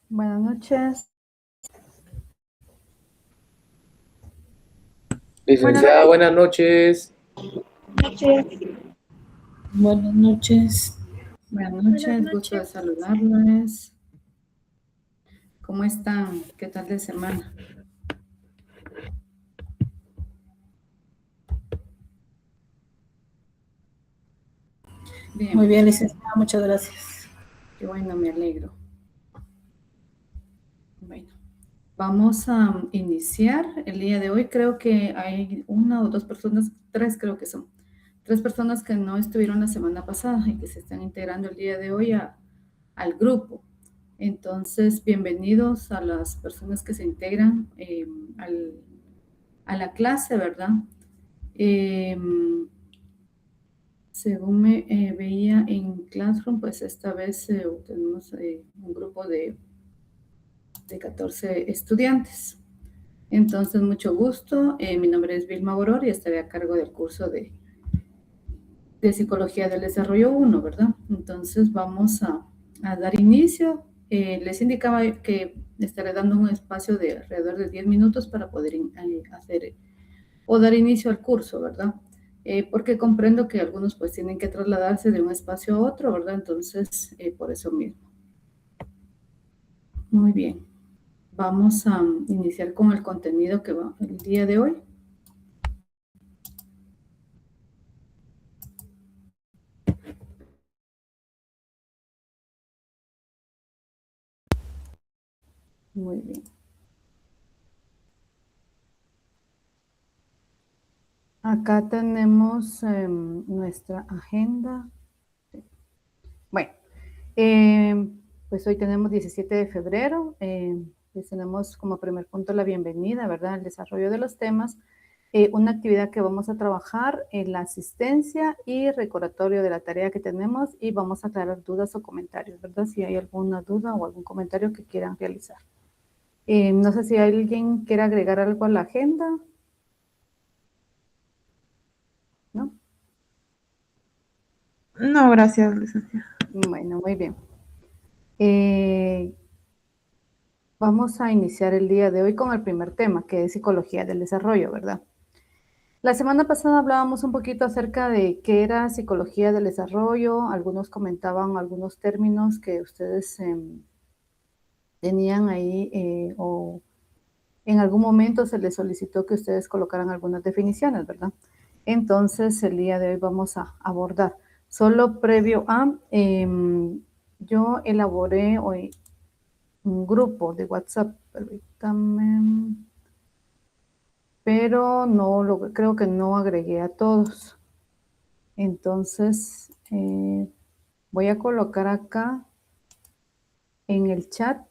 Buenas noches. Licenciada, buenas noches. Buenas noches. Buenas noches, gusto de saludarles. ¿Cómo están? ¿Qué tal de semana? Bien. Muy bien, licenciada, muchas gracias. Qué bueno, me alegro. Bueno, vamos a iniciar el día de hoy. Creo que hay una o dos personas, tres creo que son, tres personas que no estuvieron la semana pasada y que se están integrando el día de hoy al grupo. Entonces, bienvenidos a las personas que se integran a la clase, ¿verdad? Según me veía en Classroom, pues esta vez tenemos un grupo de 14 estudiantes. Entonces, mucho gusto. Mi nombre es Vilma Boror y estaré a cargo del curso de Psicología del Desarrollo 1, ¿verdad? Entonces, vamos a dar inicio. Les indicaba que estaré dando un espacio de alrededor de 10 minutos para poder hacer o dar inicio al curso, ¿verdad? Porque comprendo que algunos pues tienen que trasladarse de un espacio a otro, ¿verdad? Entonces, por eso mismo. Muy bien. Vamos a iniciar con el contenido que va el día de hoy. Muy bien. Acá tenemos nuestra agenda. Bueno, pues hoy tenemos 17 de febrero. Pues tenemos como primer punto la bienvenida, ¿verdad? El desarrollo de los temas. Una actividad que vamos a trabajar en la asistencia y recordatorio de la tarea que tenemos y vamos a aclarar dudas o comentarios, ¿verdad? Si hay alguna duda o algún comentario que quieran realizar. No sé si alguien quiere agregar algo a la agenda. ¿No? No, gracias, licenciada. Bueno, muy bien. Vamos a iniciar el día de hoy con el primer tema, que es psicología del desarrollo, ¿verdad? La semana pasada hablábamos un poquito acerca de qué era psicología del desarrollo. Algunos comentaban algunos términos que ustedes tenían ahí o en algún momento se les solicitó que ustedes colocaran algunas definiciones, ¿verdad? Entonces, el día de hoy vamos a abordar. Solo previo a, yo elaboré hoy un grupo de WhatsApp, permítame, pero creo que no agregué a todos. Entonces, voy a colocar acá en el chat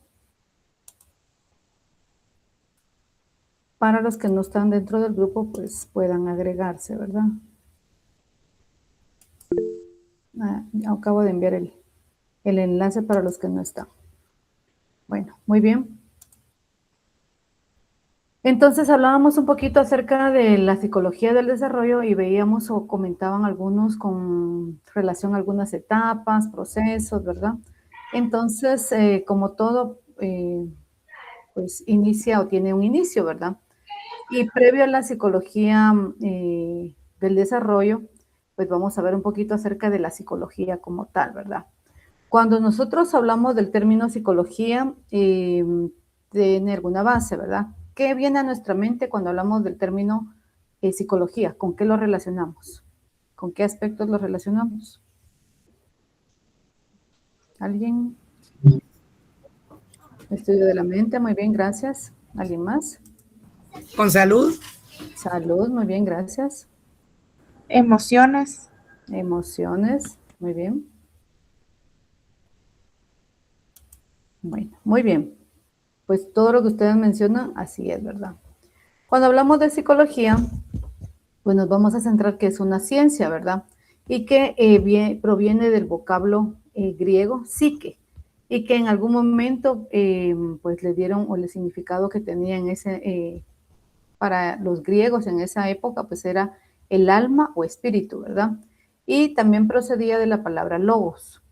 para los que no están dentro del grupo, pues puedan agregarse, ¿verdad? Acabo de enviar el enlace para los que no están. Bueno, muy bien. Entonces hablábamos un poquito acerca de la psicología del desarrollo y veíamos o comentaban algunos con relación a algunas etapas, procesos, ¿verdad? Entonces, como todo, pues inicia o tiene un inicio, ¿verdad? Y previo a la psicología del desarrollo, pues vamos a ver un poquito acerca de la psicología como tal, ¿verdad? Cuando nosotros hablamos del término psicología, tiene alguna base, ¿verdad? ¿Qué viene a nuestra mente cuando hablamos del término psicología? ¿Con qué lo relacionamos? ¿Con qué aspectos lo relacionamos? ¿Alguien? Estudio de la mente, muy bien, gracias. ¿Alguien más? Con salud. Salud, muy bien, gracias. Emociones. Emociones, muy bien. Bueno, muy bien. Pues todo lo que ustedes mencionan, así es, ¿verdad? Cuando hablamos de psicología, pues nos vamos a centrar que es una ciencia, ¿verdad? Y que proviene del vocablo griego psique, y que en algún momento pues le dieron, o el significado que tenía en para los griegos en esa época, pues era el alma o espíritu, ¿verdad? Y también procedía de la palabra logos.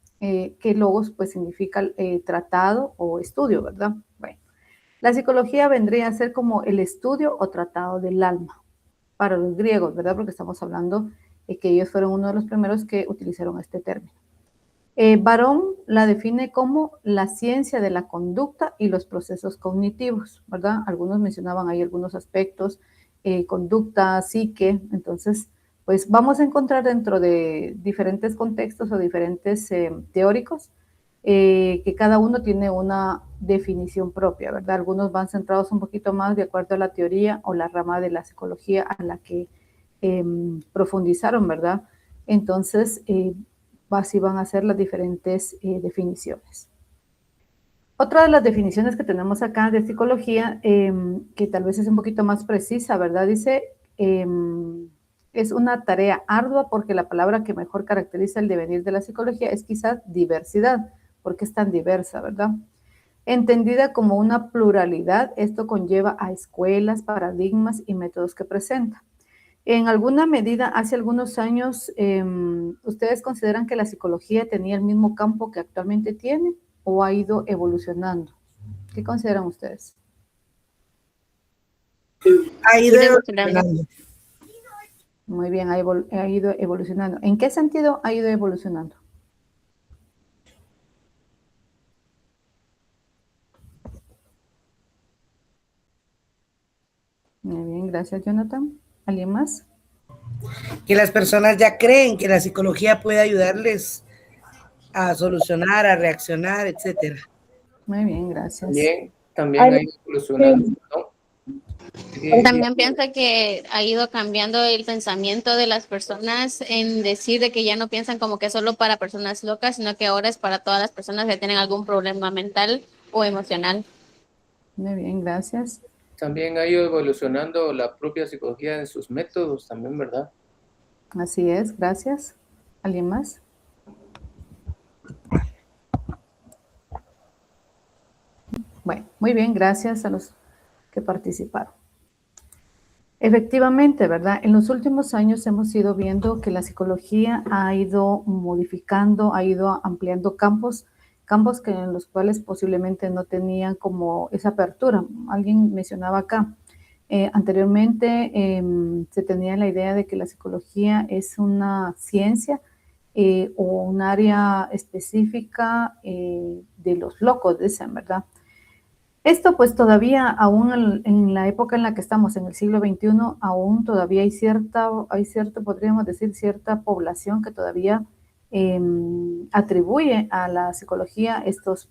que logos pues significa tratado o estudio, ¿verdad? Bueno, la psicología vendría a ser como el estudio o tratado del alma para los griegos, ¿verdad? Porque estamos hablando de que ellos fueron uno de los primeros que utilizaron este término. Barón la define como la ciencia de la conducta y los procesos cognitivos, ¿verdad? Algunos mencionaban ahí algunos aspectos, conducta, psique, entonces, pues vamos a encontrar dentro de diferentes contextos o diferentes teóricos que cada uno tiene una definición propia, ¿verdad? Algunos van centrados un poquito más de acuerdo a la teoría o la rama de la psicología a la que profundizaron, ¿verdad? Entonces, así van a ser las diferentes definiciones. Otra de las definiciones que tenemos acá de psicología, que tal vez es un poquito más precisa, ¿verdad? Dice, es una tarea ardua porque la palabra que mejor caracteriza el devenir de la psicología es quizás diversidad, porque es tan diversa, ¿verdad? Entendida como una pluralidad, esto conlleva a escuelas, paradigmas y métodos que presenta. En alguna medida, hace algunos años, ¿ustedes consideran que la psicología tenía el mismo campo que actualmente tiene o ha ido evolucionando? ¿Qué consideran ustedes? Ha ido evolucionando. Muy bien, ha ido evolucionando. ¿En qué sentido ha ido evolucionando? Muy bien, gracias, Jonathan. ¿Alguien más? Que las personas ya creen que la psicología puede ayudarles a solucionar, a reaccionar, etcétera. Muy bien, gracias. También ha ido evolucionando, ¿no? También piensa que ha ido cambiando el pensamiento de las personas en decir de que ya no piensan como que es solo para personas locas, sino que ahora es para todas las personas que tienen algún problema mental o emocional. Muy bien, gracias. También ha ido evolucionando la propia psicología en sus métodos también, ¿verdad? Así es, gracias. ¿Alguien más? Bueno, muy bien, gracias a los que participaron. Efectivamente, ¿verdad? En los últimos años hemos ido viendo que la psicología ha ido modificando, ha ido ampliando campos que en los cuales posiblemente no tenían como esa apertura. Alguien mencionaba acá, anteriormente se tenía la idea de que la psicología es una ciencia o un área específica de los locos, dicen, ¿verdad? Esto pues todavía, aún en la época en la que estamos, en el siglo XXI, aún todavía hay cierto, podríamos decir, cierta población que todavía atribuye a la psicología estos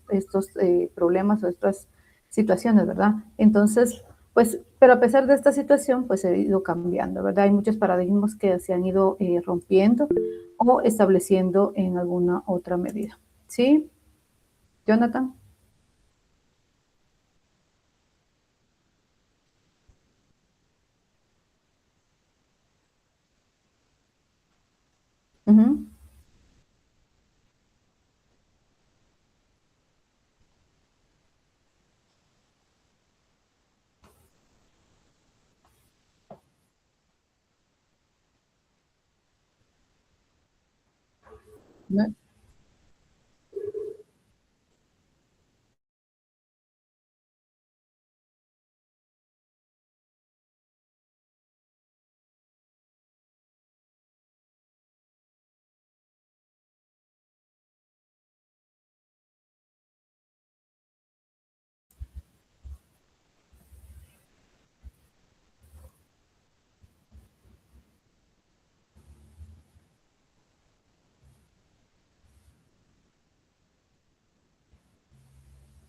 problemas o estas situaciones, ¿verdad? Entonces, pues, pero a pesar de esta situación, pues ha ido cambiando, ¿verdad? Hay muchos paradigmas que se han ido rompiendo o estableciendo en alguna otra medida. ¿Sí? Jonathan. Uh-huh. No.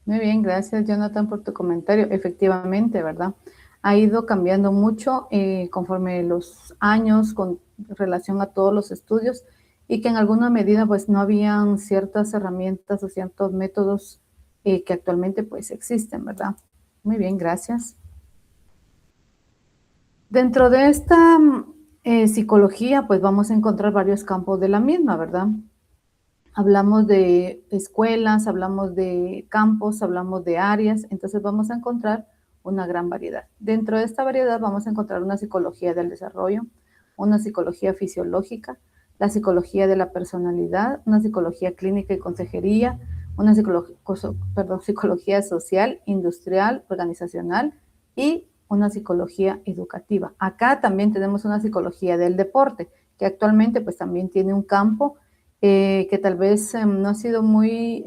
Muy bien, gracias Jonathan por tu comentario. Efectivamente, ¿verdad? Ha ido cambiando mucho conforme los años con relación a todos los estudios y que en alguna medida pues no habían ciertas herramientas o ciertos métodos que actualmente pues existen, ¿verdad? Muy bien, gracias. Dentro de esta psicología pues vamos a encontrar varios campos de la misma, ¿verdad? Hablamos de escuelas, hablamos de campos, hablamos de áreas, entonces vamos a encontrar una gran variedad. Dentro de esta variedad vamos a encontrar una psicología del desarrollo, una psicología fisiológica, la psicología de la personalidad, una psicología clínica y consejería, una psicología social, industrial, organizacional y una psicología educativa. Acá también tenemos una psicología del deporte, que actualmente pues también tiene un campo que tal vez no ha sido muy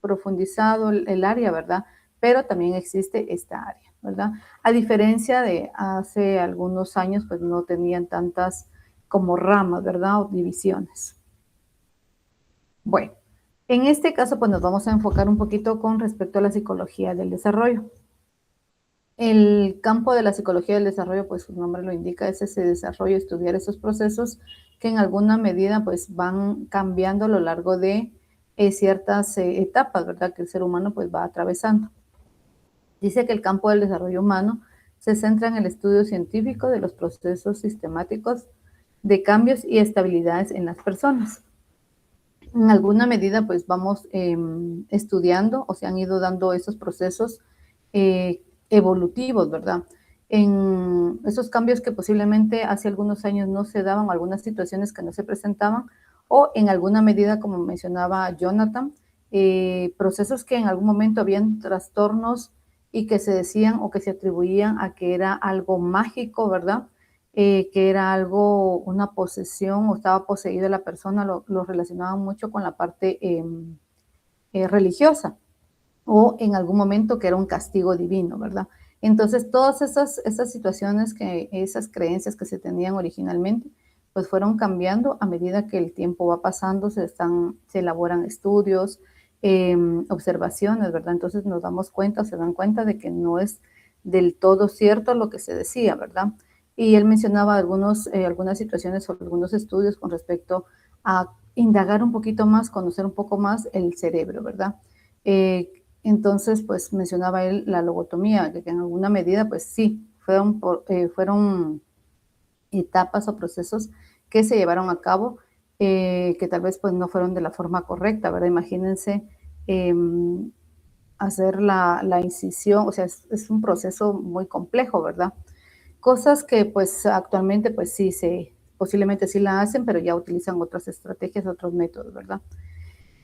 profundizado el área, ¿verdad? Pero también existe esta área, ¿verdad? A diferencia de hace algunos años, pues no tenían tantas como ramas, ¿verdad? O divisiones. Bueno, en este caso, pues nos vamos a enfocar un poquito con respecto a la psicología del desarrollo. El campo de la psicología del desarrollo, pues su nombre lo indica, es ese desarrollo, estudiar esos procesos que en alguna medida pues van cambiando a lo largo de ciertas etapas, ¿verdad? Que el ser humano pues va atravesando. Dice que el campo del desarrollo humano se centra en el estudio científico de los procesos sistemáticos de cambios y estabilidades en las personas. En alguna medida pues vamos estudiando o se han ido dando esos procesos evolutivos, ¿verdad? En esos cambios que posiblemente hace algunos años no se daban, algunas situaciones que no se presentaban, o en alguna medida, como mencionaba Jonathan, procesos que en algún momento habían trastornos y que se decían o que se atribuían a que era algo mágico, ¿verdad? Que era algo, una posesión o estaba poseída la persona, lo relacionaban mucho con la parte religiosa o en algún momento que era un castigo divino, ¿verdad? Entonces, todas esas situaciones, esas creencias que se tenían originalmente, pues fueron cambiando a medida que el tiempo va pasando, se elaboran estudios, observaciones, ¿verdad? Entonces nos damos cuenta, se dan cuenta de que no es del todo cierto lo que se decía, ¿verdad? Y él mencionaba algunas situaciones o algunos estudios con respecto a indagar un poquito más, conocer un poco más el cerebro, ¿verdad? Entonces, pues mencionaba él la lobotomía, que en alguna medida, pues sí, fueron etapas o procesos que se llevaron a cabo, que tal vez pues no fueron de la forma correcta, ¿verdad? Imagínense hacer la incisión, o sea, es un proceso muy complejo, ¿verdad? Cosas que pues actualmente pues sí, posiblemente sí la hacen, pero ya utilizan otras estrategias, otros métodos, ¿verdad?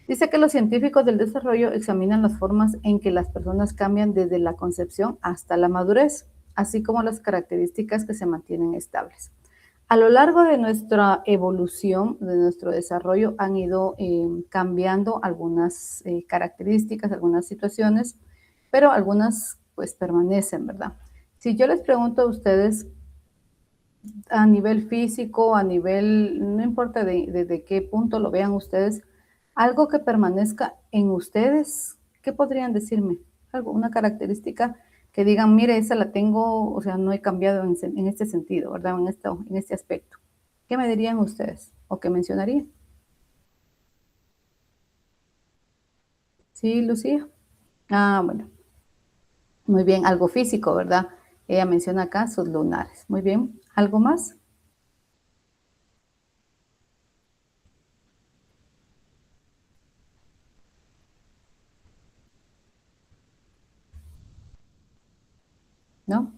Dice que los científicos del desarrollo examinan las formas en que las personas cambian desde la concepción hasta la madurez, así como las características que se mantienen estables. A lo largo de nuestra evolución, de nuestro desarrollo, han ido cambiando algunas características, algunas situaciones, pero algunas pues permanecen, ¿verdad? Si yo les pregunto a ustedes a nivel físico, a nivel, no importa de qué punto lo vean ustedes, algo que permanezca en ustedes, ¿qué podrían decirme? Algo, una característica que digan, mire, esa la tengo, o sea, no he cambiado en este sentido, ¿verdad? En este aspecto. ¿Qué me dirían ustedes o qué mencionarían? Sí, Lucía. Ah, bueno. Muy bien, algo físico, ¿verdad? Ella menciona acá sus lunares. Muy bien. ¿Algo más? ¿No?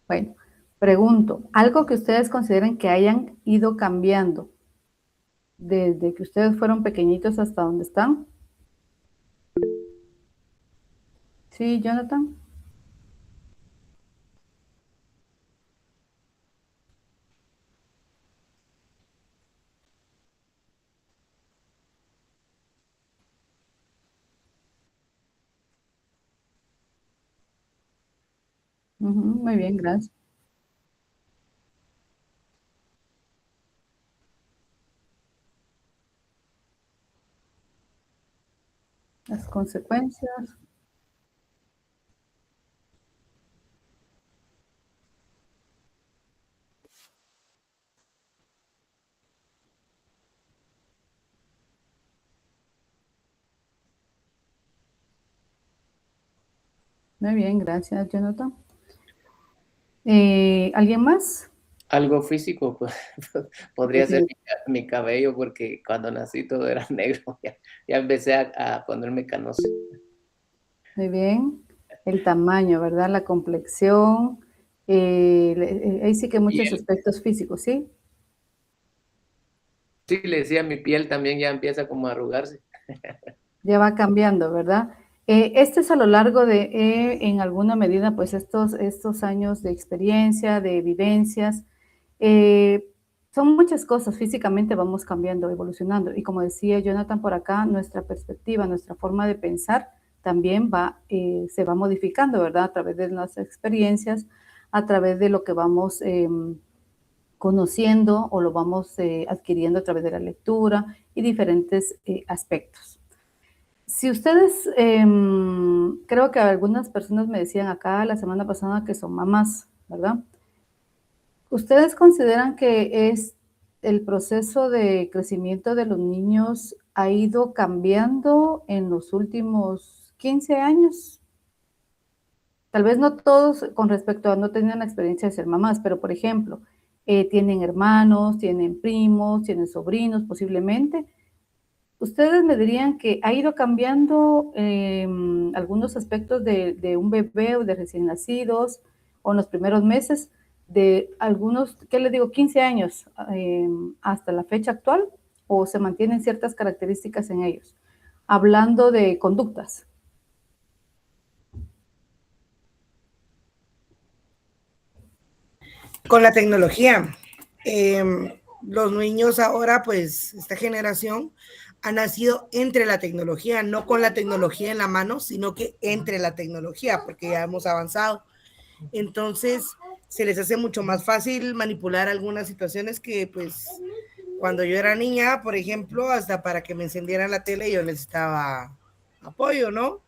Bueno, pregunto, ¿algo que ustedes consideren que hayan ido cambiando desde que ustedes fueron pequeñitos hasta donde están? Sí, Jonathan. Ujú, muy bien, gracias. Las consecuencias. Muy bien, gracias, Jonathan. ¿Alguien más? Algo físico, pues, podría ser Sí, mi cabello, porque cuando nací todo era negro. Ya empecé a ponerme canoso. muy bien. El tamaño, ¿verdad? La complexión. Ahí sí que muchos Piel, aspectos físicos, ¿sí? Sí, le decía, mi piel también ya empieza como a arrugarse. Ya va cambiando, ¿verdad? Este es a lo largo de, en alguna medida, pues estos años de experiencia, de vivencias. Son muchas cosas, físicamente vamos cambiando, evolucionando. Y como decía Jonathan por acá, nuestra perspectiva, nuestra forma de pensar también se va modificando, ¿verdad? A través de las experiencias, a través de lo que vamos conociendo o lo vamos adquiriendo a través de la lectura y diferentes aspectos. Si ustedes, creo que algunas personas me decían acá la semana pasada que son mamás, ¿verdad? ¿Ustedes consideran que el proceso de crecimiento de los niños ha ido cambiando en los últimos 15 años? Tal vez no todos con respecto a no tener la experiencia de ser mamás, pero por ejemplo, tienen hermanos, tienen primos, tienen sobrinos posiblemente. ¿Ustedes me dirían que ha ido cambiando algunos aspectos de un bebé o de recién nacidos o en los primeros meses de algunos, ¿qué les digo? 15 años hasta la fecha actual o se mantienen ciertas características en ellos? Hablando de conductas. Con la tecnología, los niños ahora, pues esta generación ha nacido entre la tecnología, no con la tecnología en la mano, sino que entre la tecnología, porque ya hemos avanzado. Entonces, se les hace mucho más fácil manipular algunas situaciones que, pues, cuando yo era niña, por ejemplo, hasta para que me encendieran la tele yo necesitaba apoyo, ¿no?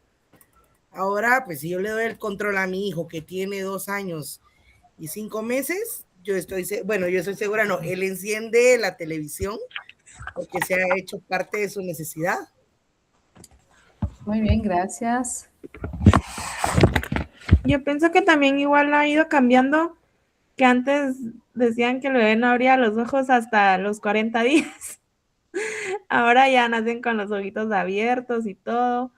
Ahora, pues, si yo le doy el control a mi hijo que tiene 2 años y 5 meses, yo estoy segura, no, él enciende la televisión porque se ha hecho parte de su necesidad. Muy bien, gracias. Yo pienso que también igual ha ido cambiando, que antes decían que el bebé no abría los ojos hasta los 40 días. Ahora ya nacen con los ojitos abiertos y todo.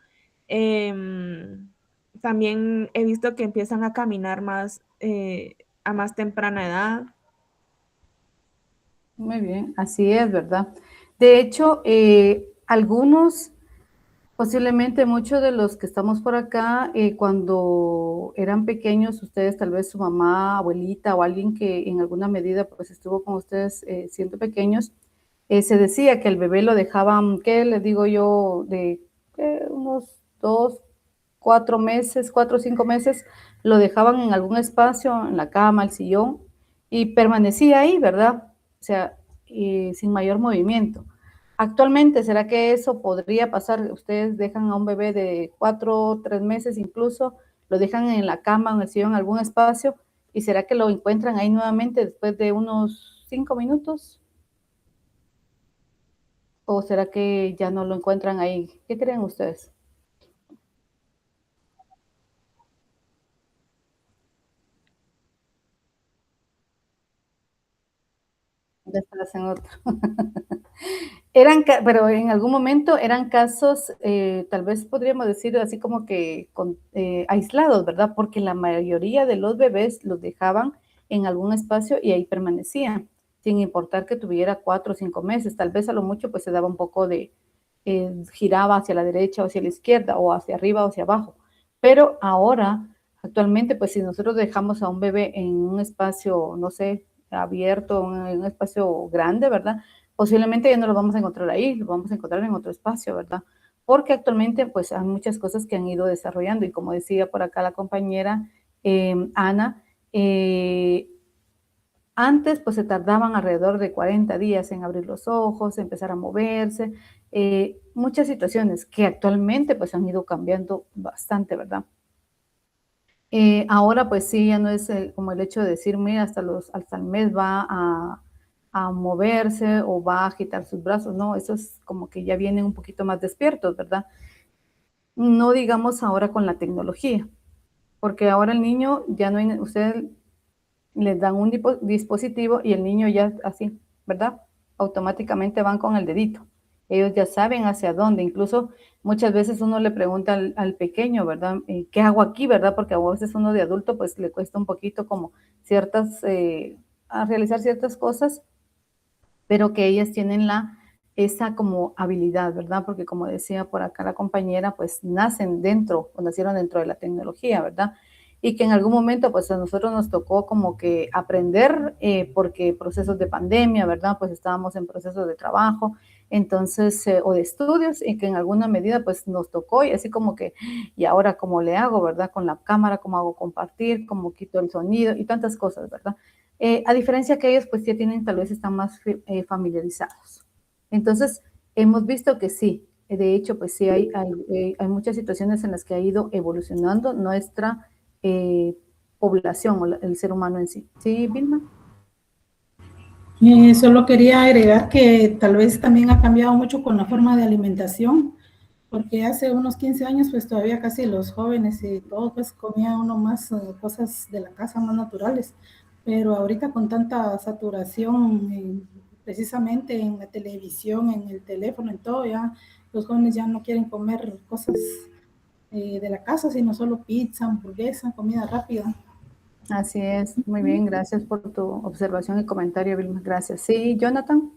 También he visto que empiezan a caminar más a más temprana edad. Muy bien, así es, ¿verdad? De hecho, algunos, posiblemente muchos de los que estamos por acá, cuando eran pequeños, ustedes, tal vez su mamá, abuelita o alguien que en alguna medida pues estuvo con ustedes siendo pequeños, se decía que el bebé lo dejaban, ¿qué les digo yo? De unos 4 o 5 meses, lo dejaban en algún espacio, en la cama, el sillón, y permanecía ahí, ¿verdad? O sea, sin mayor movimiento. Actualmente, ¿será que eso podría pasar? Ustedes dejan a un bebé de 4 o 3 meses incluso, lo dejan en la cama, en el sillón, en algún espacio, y ¿será que lo encuentran ahí nuevamente después de unos 5 minutos? ¿O será que ya no lo encuentran ahí? ¿Qué creen ustedes? Ya estás en otro. Pero en algún momento eran casos, tal vez podríamos decir así como que aislados, ¿verdad? Porque la mayoría de los bebés los dejaban en algún espacio y ahí permanecían, sin importar que tuviera 4 o 5 meses. Tal vez a lo mucho pues se daba un poco giraba hacia la derecha o hacia la izquierda o hacia arriba o hacia abajo. Pero ahora, actualmente, pues si nosotros dejamos a un bebé en un espacio, no sé, abierto, en un espacio grande, ¿verdad? Posiblemente ya no lo vamos a encontrar ahí, lo vamos a encontrar en otro espacio, ¿verdad? Porque actualmente pues hay muchas cosas que han ido desarrollando y como decía por acá la compañera Ana, antes pues se tardaban alrededor de 40 días en abrir los ojos, empezar a moverse, muchas situaciones que actualmente pues han ido cambiando bastante, ¿verdad? Ahora pues sí, ya no es como el hecho de decir, mira, hasta el mes va a moverse o va a agitar sus brazos, no, eso es como que ya vienen un poquito más despiertos, ¿verdad? No digamos ahora con la tecnología, porque ahora el niño ya no hay, ustedes les dan un dispositivo y el niño ya así, ¿verdad? Automáticamente van con el dedito. Ellos ya saben hacia dónde, incluso muchas veces uno le pregunta al pequeño, ¿verdad? ¿Qué hago aquí, verdad? Porque a veces uno de adulto pues le cuesta un poquito como a realizar ciertas cosas pero que ellas tienen esa como habilidad, ¿verdad? Porque como decía por acá la compañera, pues nacen dentro o nacieron dentro de la tecnología, ¿verdad? Y que en algún momento pues a nosotros nos tocó como que aprender porque procesos de pandemia, ¿verdad? Pues estábamos en procesos de trabajo, entonces, o de estudios, y que en alguna medida pues nos tocó y así como que, y ahora cómo le hago, ¿verdad? Con la cámara, cómo hago compartir, cómo quito el sonido y tantas cosas, ¿verdad? A diferencia que ellos pues ya tienen, tal vez están más familiarizados. Entonces, hemos visto que sí, de hecho, pues sí, hay muchas situaciones en las que ha ido evolucionando nuestra población o el ser humano en sí. ¿Sí, Vilma? Solo quería agregar que tal vez también ha cambiado mucho con la forma de alimentación, porque hace unos 15 años pues todavía casi los jóvenes y todos pues comían uno más cosas de la casa más naturales, pero ahorita con tanta saturación precisamente en la televisión, en el teléfono, en todo, ya los jóvenes ya no quieren comer cosas de la casa, sino solo pizza, hamburguesa, comida rápida. Así es, muy bien, gracias por tu observación y comentario, Vilma, gracias. Sí, Jonathan.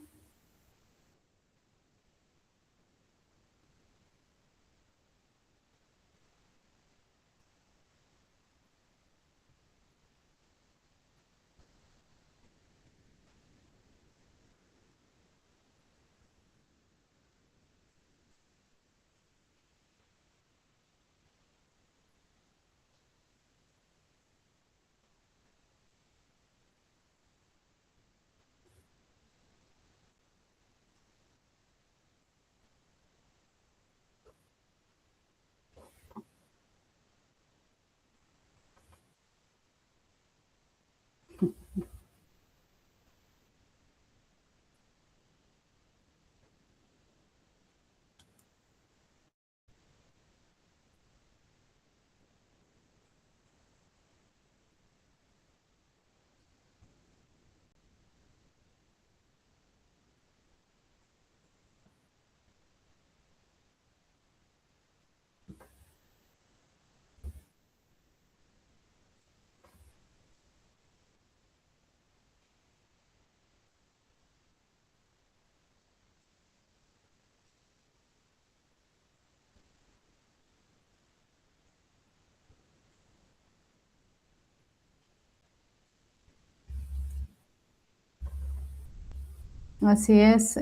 Así es,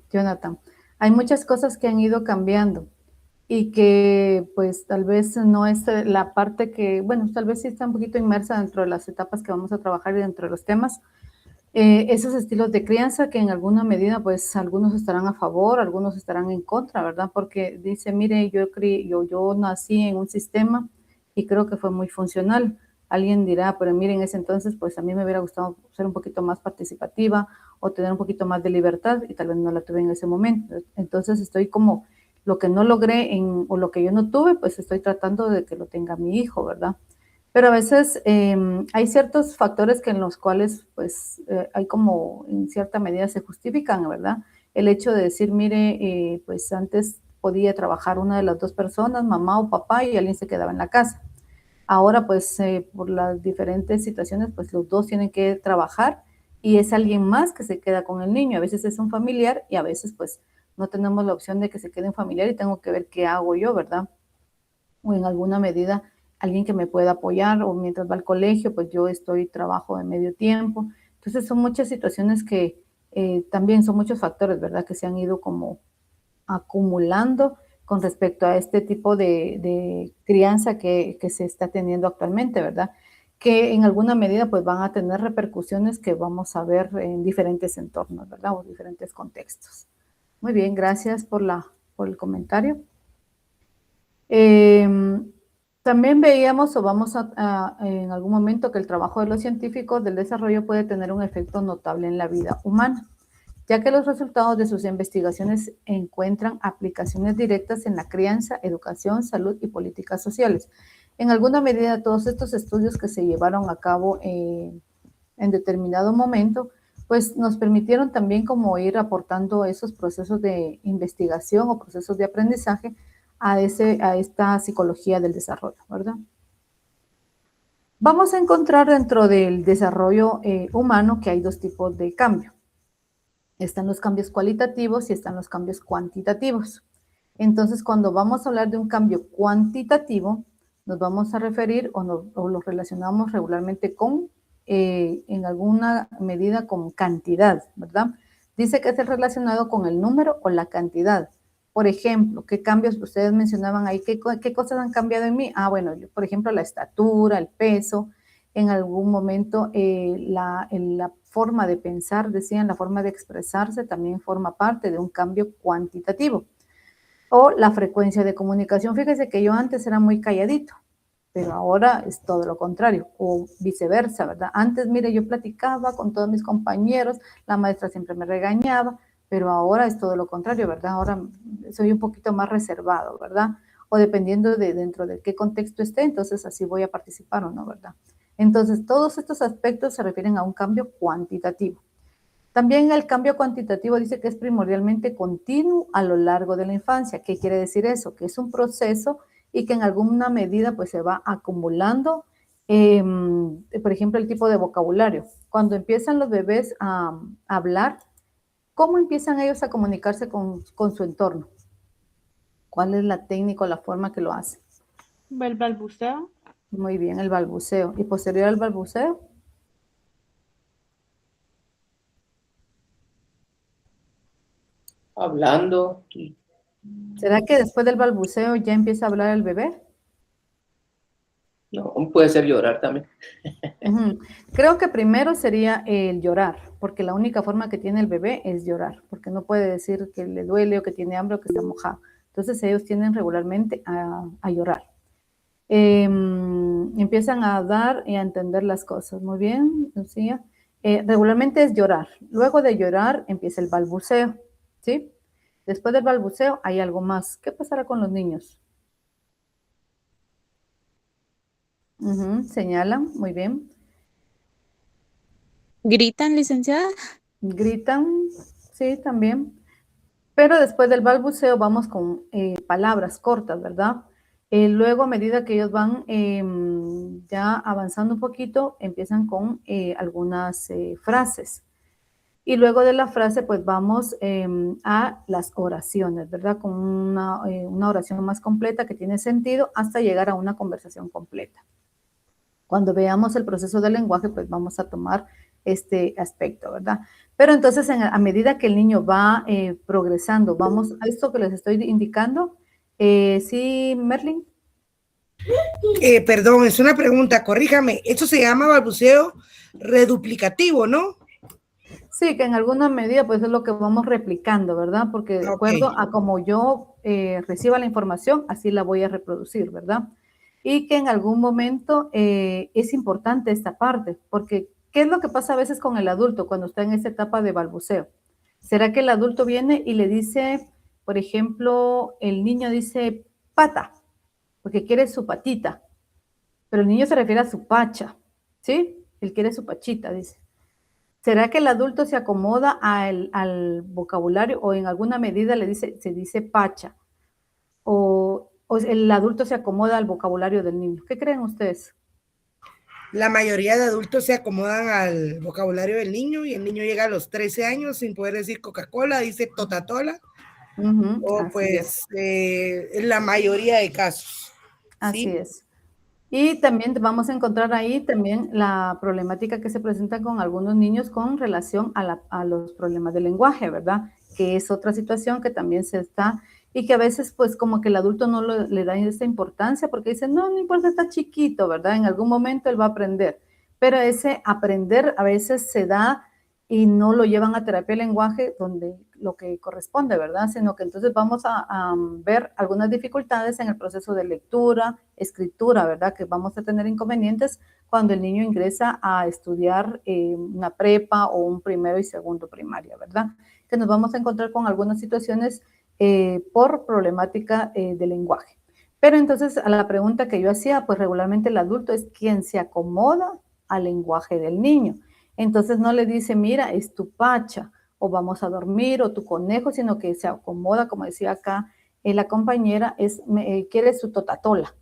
Jonathan. Hay muchas cosas que han ido cambiando y que pues tal vez no es la parte que, bueno, tal vez sí está un poquito inmersa dentro de las etapas que vamos a trabajar y dentro de los temas. Esos estilos de crianza que en alguna medida pues algunos estarán a favor, algunos estarán en contra, ¿verdad? Porque dice, mire, yo nací en un sistema y creo que fue muy funcional. Alguien dirá, pero mire, en ese entonces pues a mí me hubiera gustado ser un poquito más participativa o tener un poquito más de libertad y tal vez no la tuve en ese momento. Entonces estoy como lo que no logré o lo que yo no tuve, pues estoy tratando de que lo tenga mi hijo, ¿verdad? Pero a veces hay ciertos factores que en los cuales pues hay como en cierta medida se justifican, ¿verdad? El hecho de decir, mire, pues antes podía trabajar una de las dos personas, mamá o papá, y alguien se quedaba en la casa. Ahora pues por las diferentes situaciones pues los dos tienen que trabajar y es alguien más que se queda con el niño. A veces es un familiar y a veces pues no tenemos la opción de que se quede un familiar y tengo que ver qué hago yo, ¿verdad? O en alguna medida alguien que me pueda apoyar o mientras va al colegio, pues yo trabajo de medio tiempo. Entonces son muchas situaciones que también son muchos factores, ¿verdad? Que se han ido como acumulando con respecto a este tipo de crianza que se está teniendo actualmente, ¿verdad? Que en alguna medida pues van a tener repercusiones que vamos a ver en diferentes entornos, ¿verdad? O diferentes contextos. Muy bien, gracias por el comentario. También veíamos o vamos en algún momento que el trabajo de los científicos del desarrollo puede tener un efecto notable en la vida humana, ya que los resultados de sus investigaciones encuentran aplicaciones directas en la crianza, educación, salud y políticas sociales. En alguna medida, todos estos estudios que se llevaron a cabo en determinado momento, pues nos permitieron también como ir aportando esos procesos de investigación o procesos de aprendizaje a esta psicología del desarrollo, ¿verdad? Vamos a encontrar dentro del desarrollo humano que hay dos tipos de cambio. Están los cambios cualitativos y están los cambios cuantitativos. Entonces, cuando vamos a hablar de un cambio cuantitativo, nos vamos a referir o lo relacionamos regularmente con, en alguna medida, con cantidad, ¿verdad? Dice que es relacionado con el número o la cantidad. Por ejemplo, ¿qué cambios ustedes mencionaban ahí? ¿Qué cosas han cambiado en mí? Ah, bueno, por ejemplo, la estatura, el peso, en algún momento la forma de pensar, decían, la forma de expresarse también forma parte de un cambio cuantitativo. O la frecuencia de comunicación. Fíjese que yo antes era muy calladito, pero ahora es todo lo contrario, o viceversa, ¿verdad? Antes, mire, yo platicaba con todos mis compañeros, la maestra siempre me regañaba, pero ahora es todo lo contrario, ¿verdad? Ahora soy un poquito más reservado, ¿verdad? O dependiendo de dentro de qué contexto esté, entonces así voy a participar o no, ¿verdad? Entonces, todos estos aspectos se refieren a un cambio cuantitativo. También el cambio cuantitativo dice que es primordialmente continuo a lo largo de la infancia. ¿Qué quiere decir eso? Que es un proceso y que en alguna medida pues se va acumulando, por ejemplo, el tipo de vocabulario. Cuando empiezan los bebés a hablar, ¿cómo empiezan ellos a comunicarse con su entorno? ¿Cuál es la técnica o la forma que lo hacen? El balbuceo. Muy bien, el balbuceo. ¿Y posterior al balbuceo? Hablando. ¿Será que después del balbuceo ya empieza a hablar el bebé? No, puede ser llorar también. Creo que primero sería el llorar, porque la única forma que tiene el bebé es llorar, porque no puede decir que le duele o que tiene hambre o que está mojado. Entonces ellos tienden regularmente a llorar. Empiezan a dar y a entender las cosas. Muy bien, Lucía. Regularmente es llorar. Luego de llorar empieza el balbuceo, ¿sí? Después del balbuceo hay algo más. ¿Qué pasará con los niños? Señalan, muy bien. ¿Gritan, licenciada? Gritan, sí, también. Pero después del balbuceo vamos con palabras cortas, ¿verdad? Luego, a medida que ellos van ya avanzando un poquito, empiezan con algunas frases. Y luego de la frase, pues vamos a las oraciones, ¿verdad? Con una oración más completa que tiene sentido hasta llegar a una conversación completa. Cuando veamos el proceso del lenguaje, pues vamos a tomar este aspecto, ¿verdad? Pero entonces, a medida que el niño va progresando, vamos a esto que les estoy indicando. ¿Sí, Merlin? Perdón, es una pregunta, corríjame. Esto se llama balbuceo reduplicativo, ¿no? Sí, que en alguna medida pues es lo que vamos replicando, ¿verdad? Porque de acuerdo a como yo reciba la información, así la voy a reproducir, ¿verdad? Y que en algún momento es importante esta parte, porque ¿qué es lo que pasa a veces con el adulto cuando está en esa etapa de balbuceo? ¿Será que el adulto viene y le dice, por ejemplo, el niño dice pata, porque quiere su patita, pero el niño se refiere a su pacha, ¿sí? Él quiere su pachita, dice. ¿Será que el adulto se acomoda al vocabulario o en alguna medida se dice pacha? ¿O el adulto se acomoda al vocabulario del niño? ¿Qué creen ustedes? La mayoría de adultos se acomodan al vocabulario del niño y el niño llega a los 13 años sin poder decir Coca-Cola, dice Totatola. O pues en la mayoría de casos. Así ¿sí? es. Y también vamos a encontrar ahí también la problemática que se presenta con algunos niños con relación a los problemas de lenguaje, ¿verdad? Que es otra situación que también se está y que a veces pues como que el adulto no le da esa importancia porque dice, no importa, está chiquito, ¿verdad? En algún momento él va a aprender. Pero ese aprender a veces se da y no lo llevan a terapia de lenguaje donde lo que corresponde, ¿verdad? Sino que entonces vamos a ver algunas dificultades en el proceso de lectura, escritura, ¿verdad? Que vamos a tener inconvenientes cuando el niño ingresa a estudiar una prepa o un primero y segundo primaria, ¿verdad? Que nos vamos a encontrar con algunas situaciones por problemática de lenguaje. Pero entonces a la pregunta que yo hacía, pues regularmente el adulto es quien se acomoda al lenguaje del niño. Entonces no le dice, mira, es tu pacha, o vamos a dormir, o tu conejo, sino que se acomoda, como decía acá la compañera, quiere su totatola.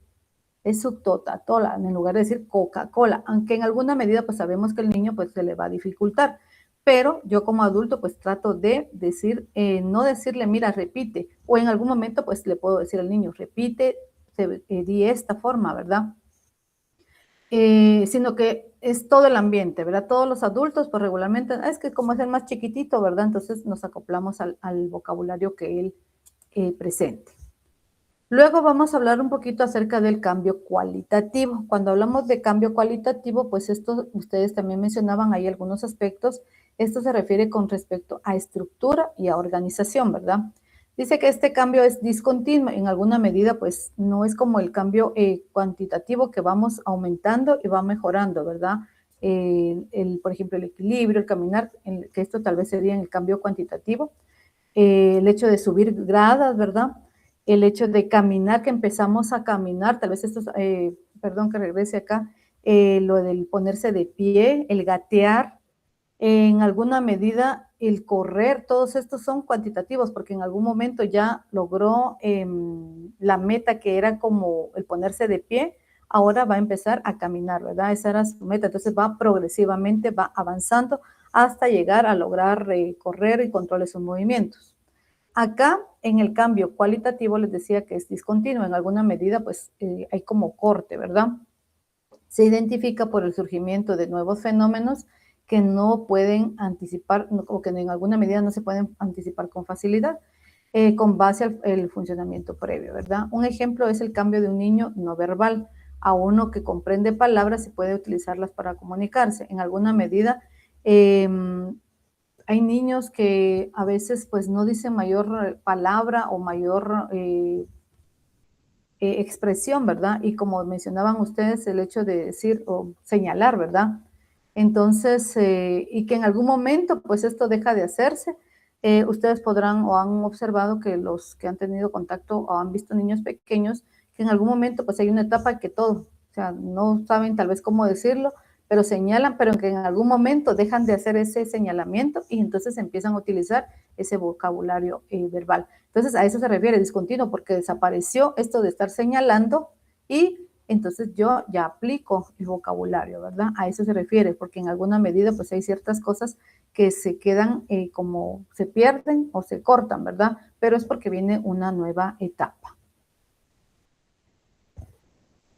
Es su totatola, en lugar de decir Coca-Cola, aunque en alguna medida pues sabemos que el niño pues se le va a dificultar. pero yo como adulto pues trato de decir, no decirle, mira, repite, o en algún momento pues le puedo decir al niño, repite, di esta forma, ¿verdad? Sino que es todo el ambiente, ¿verdad? Todos los adultos, pues regularmente, es que como es el más chiquitito, ¿verdad? Entonces nos acoplamos al vocabulario que él presente. Luego vamos a hablar un poquito acerca del cambio cualitativo. Cuando hablamos de cambio cualitativo, pues esto ustedes también mencionaban ahí algunos aspectos. Esto se refiere con respecto a estructura y a organización, ¿verdad? Dice que este cambio es discontinuo, en alguna medida, pues no es como el cambio cuantitativo que vamos aumentando y va mejorando, ¿verdad? Por ejemplo, el equilibrio, el caminar, que esto tal vez sería en el cambio cuantitativo. El hecho de subir gradas, ¿verdad? El hecho de caminar, que empezamos a caminar, tal vez esto es, perdón que regrese acá, lo del ponerse de pie, el gatear, en alguna medida el correr, todos estos son cuantitativos porque en algún momento ya logró la meta que era como el ponerse de pie, ahora va a empezar a caminar, ¿verdad? Esa era su meta, entonces va progresivamente, va avanzando hasta llegar a lograr correr y controlar sus movimientos. Acá, en el cambio cualitativo, les decía que es discontinuo, en alguna medida, pues hay como corte, ¿verdad? Se identifica por el surgimiento de nuevos fenómenos que no pueden anticipar, o que en alguna medida no se pueden anticipar con facilidad, con base al funcionamiento previo, ¿verdad? Un ejemplo es el cambio de un niño no verbal a uno que comprende palabras y puede utilizarlas para comunicarse. En alguna medida, hay niños que a veces pues no dicen mayor palabra o mayor expresión, ¿verdad? Y como mencionaban ustedes, el hecho de decir o señalar, ¿verdad? Entonces, y que en algún momento pues esto deja de hacerse. Ustedes podrán o han observado que los que han tenido contacto o han visto niños pequeños, que en algún momento pues hay una etapa que todo, o sea, no saben tal vez cómo decirlo, pero señalan, pero que en algún momento dejan de hacer ese señalamiento y entonces empiezan a utilizar ese vocabulario verbal. Entonces, a eso se refiere discontinuo, porque desapareció esto de estar señalando y entonces yo ya aplico el vocabulario, ¿verdad? A eso se refiere, porque en alguna medida pues hay ciertas cosas que se quedan como se pierden o se cortan, ¿verdad? Pero es porque viene una nueva etapa.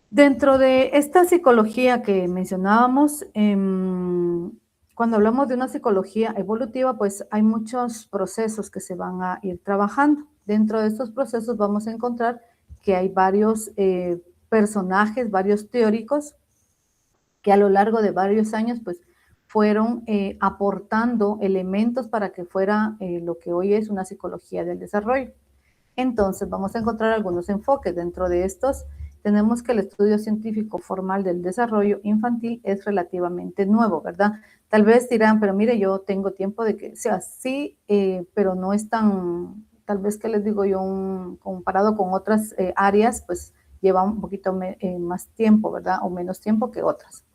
Dentro de esta psicología que mencionábamos, cuando hablamos de una psicología evolutiva, pues hay muchos procesos que se van a ir trabajando. Dentro de estos procesos vamos a encontrar que hay varios personajes, varios teóricos, que a lo largo de varios años, pues, fueron aportando elementos para que fuera lo que hoy es una psicología del desarrollo. Entonces, vamos a encontrar algunos enfoques. Dentro de estos, tenemos que el estudio científico formal del desarrollo infantil es relativamente nuevo, ¿verdad? Tal vez dirán, pero mire, yo tengo tiempo de que sea así, pero no es tan, tal vez que les digo yo, comparado con otras áreas, pues lleva un poquito más tiempo, ¿verdad? O menos tiempo que otras.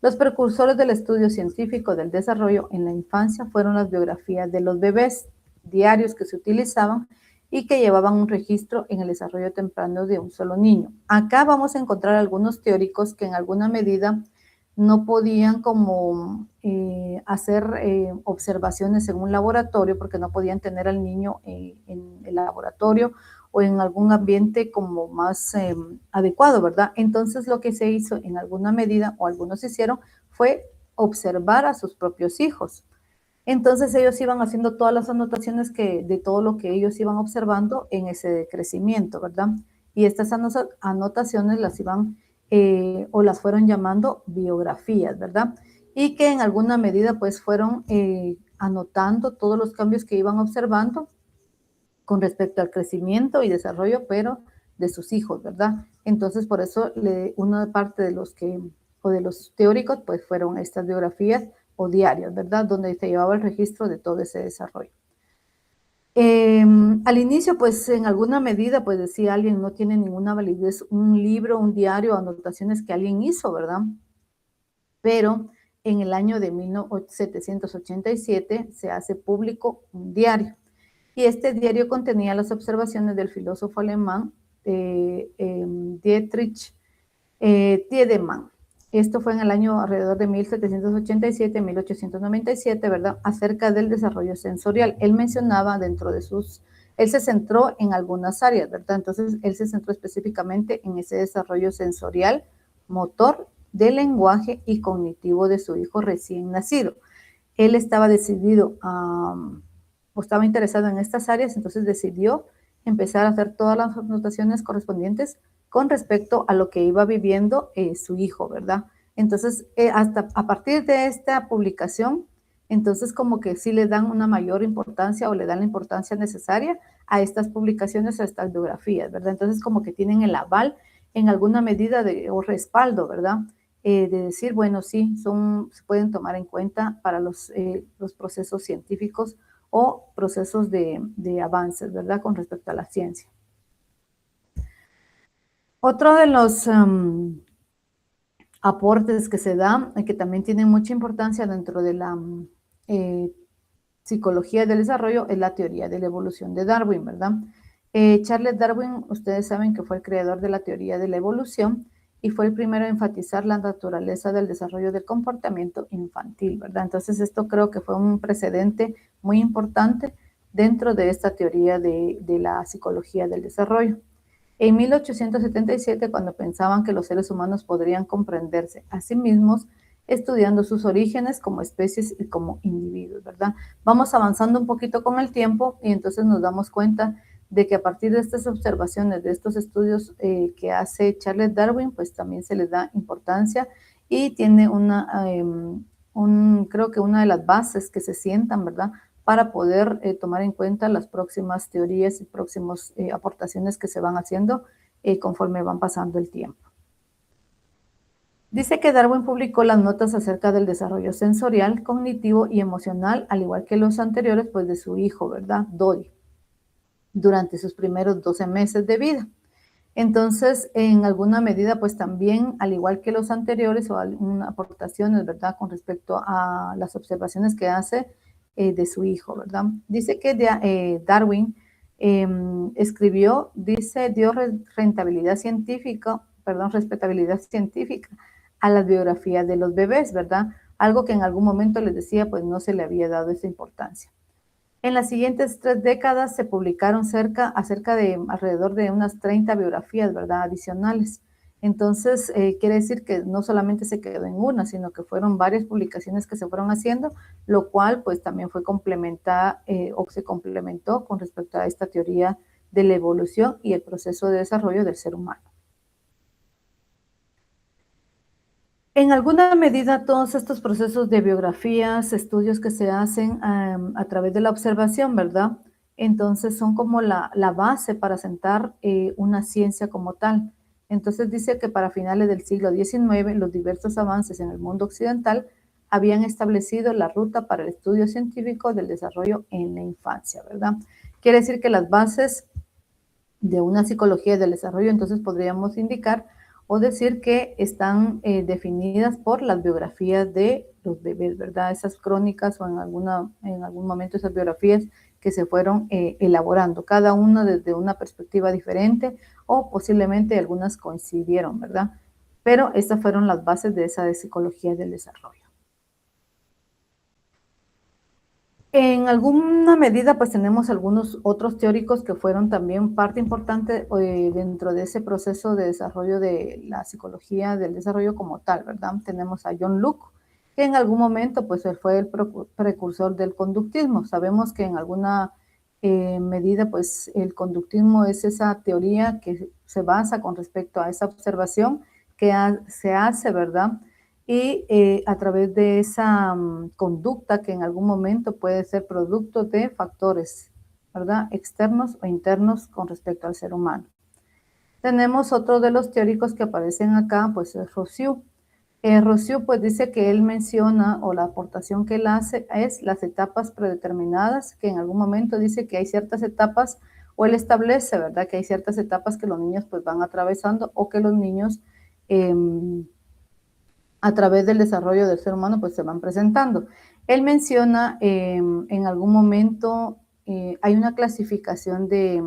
Los precursores del estudio científico del desarrollo en la infancia fueron las biografías de los bebés, diarios que se utilizaban y que llevaban un registro en el desarrollo temprano de un solo niño. Acá vamos a encontrar algunos teóricos que en alguna medida no podían como hacer observaciones en un laboratorio porque no podían tener al niño en el laboratorio o en algún ambiente como más adecuado, ¿verdad? Entonces lo que se hizo en alguna medida, o algunos hicieron, fue observar a sus propios hijos. Entonces ellos iban haciendo todas las anotaciones de todo lo que ellos iban observando en ese crecimiento, ¿verdad? Y estas anotaciones las iban o las fueron llamando biografías, ¿verdad? Y que en alguna medida pues fueron anotando todos los cambios que iban observando con respecto al crecimiento y desarrollo, pero de sus hijos, ¿verdad? Entonces, por eso una parte de los teóricos, pues fueron estas biografías o diarios, ¿verdad? Donde se llevaba el registro de todo ese desarrollo. Al inicio, pues en alguna medida, pues decía alguien, no tiene ninguna validez un libro, un diario, anotaciones que alguien hizo, ¿verdad? Pero en el año de 1787 se hace público un diario. Y este diario contenía las observaciones del filósofo alemán Dietrich Tiedemann. esto fue en el año alrededor de 1787, 1897, ¿verdad? Acerca del desarrollo sensorial. Él mencionaba dentro de él se centró en algunas áreas, ¿verdad? Entonces, él se centró específicamente en ese desarrollo sensorial, motor, de lenguaje y cognitivo de su hijo recién nacido. Él estaba decidido o estaba interesado en estas áreas, entonces decidió empezar a hacer todas las anotaciones correspondientes con respecto a lo que iba viviendo su hijo, ¿verdad? Entonces, hasta a partir de esta publicación, entonces como que sí le dan una mayor importancia o le dan la importancia necesaria a estas publicaciones, a estas biografías, ¿verdad? Entonces como que tienen el aval en alguna medida o respaldo, ¿verdad? De decir, bueno, sí, se pueden tomar en cuenta para los procesos científicos o procesos de avances, ¿verdad? Con respecto a la ciencia. Otro de los aportes que se dan y que también tienen mucha importancia dentro de la psicología del desarrollo es la teoría de la evolución de Darwin, ¿verdad? Charles Darwin, ustedes saben que fue el creador de la teoría de la evolución y fue el primero a enfatizar la naturaleza del desarrollo del comportamiento infantil, ¿verdad? Entonces esto creo que fue un precedente muy importante dentro de esta teoría de la psicología del desarrollo. En 1877, cuando pensaban que los seres humanos podrían comprenderse a sí mismos, estudiando sus orígenes como especies y como individuos, ¿verdad? Vamos avanzando un poquito con el tiempo y entonces nos damos cuenta de que a partir de estas observaciones, de estos estudios que hace Charles Darwin, pues también se les da importancia y tiene creo que una de las bases que se sientan, ¿verdad?, para poder tomar en cuenta las próximas teorías y próximas aportaciones que se van haciendo conforme van pasando el tiempo. Dice que Darwin publicó las notas acerca del desarrollo sensorial, cognitivo y emocional, al igual que los anteriores, pues de su hijo, ¿verdad?, Dory, durante sus primeros 12 meses de vida. Entonces, en alguna medida, pues también, al igual que los anteriores, o algunas aportaciones, ¿verdad?, con respecto a las observaciones que hace de su hijo, ¿verdad? Dice que Darwin escribió, dice, dio respetabilidad científica a las biografías de los bebés, ¿verdad? Algo que en algún momento les decía, pues no se le había dado esa importancia. En las siguientes 3 décadas se publicaron acerca de alrededor de unas 30 biografías, ¿verdad?, adicionales. Entonces, quiere decir que no solamente se quedó en una, sino que fueron varias publicaciones que se fueron haciendo, lo cual pues también fue complementada o se complementó con respecto a esta teoría de la evolución y el proceso de desarrollo del ser humano. En alguna medida, todos estos procesos de biografías, estudios que se hacen a través de la observación, ¿verdad? Entonces son como la base para sentar una ciencia como tal. Entonces dice que para finales del siglo XIX, los diversos avances en el mundo occidental habían establecido la ruta para el estudio científico del desarrollo en la infancia, ¿verdad? Quiere decir que las bases de una psicología del desarrollo, entonces podríamos indicar o decir que están definidas por las biografías de los bebés, ¿verdad? Esas crónicas o en algún momento esas biografías que se fueron elaborando, cada una desde una perspectiva diferente o posiblemente algunas coincidieron, ¿verdad? Pero estas fueron las bases de esa de psicología del desarrollo. En alguna medida, pues tenemos algunos otros teóricos que fueron también parte importante dentro de ese proceso de desarrollo de la psicología del desarrollo como tal, ¿verdad? Tenemos a John Locke, que en algún momento, pues él fue el precursor del conductismo. Sabemos que en alguna medida, pues el conductismo es esa teoría que se basa con respecto a esa observación que se hace, ¿verdad?, y a través de esa conducta que en algún momento puede ser producto de factores, ¿verdad?, externos o internos con respecto al ser humano. Tenemos otro de los teóricos que aparecen acá, pues es Rousseau. Rousseau pues dice que él menciona, o la aportación que él hace es las etapas predeterminadas, que en algún momento dice que hay ciertas etapas, o él establece, ¿verdad?, que hay ciertas etapas que los niños pues van atravesando o que los niños a través del desarrollo del ser humano, pues se van presentando. Él menciona en algún momento, hay una clasificación de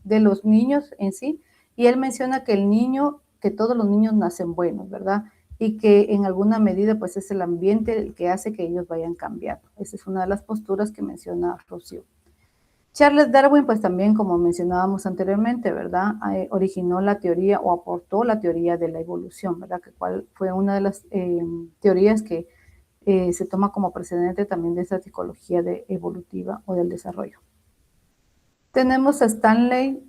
los niños en sí, y él menciona que todos los niños nacen buenos, ¿verdad? y que en alguna medida pues es el ambiente el que hace que ellos vayan cambiando. Esa es una de las posturas que menciona Rocío. Charles Darwin, pues también, como mencionábamos anteriormente, ¿verdad? Originó la teoría o aportó la teoría de la evolución, ¿verdad? Que cual fue una de las teorías que se toma como precedente también de esa psicología evolutiva o del desarrollo. Tenemos a Stanley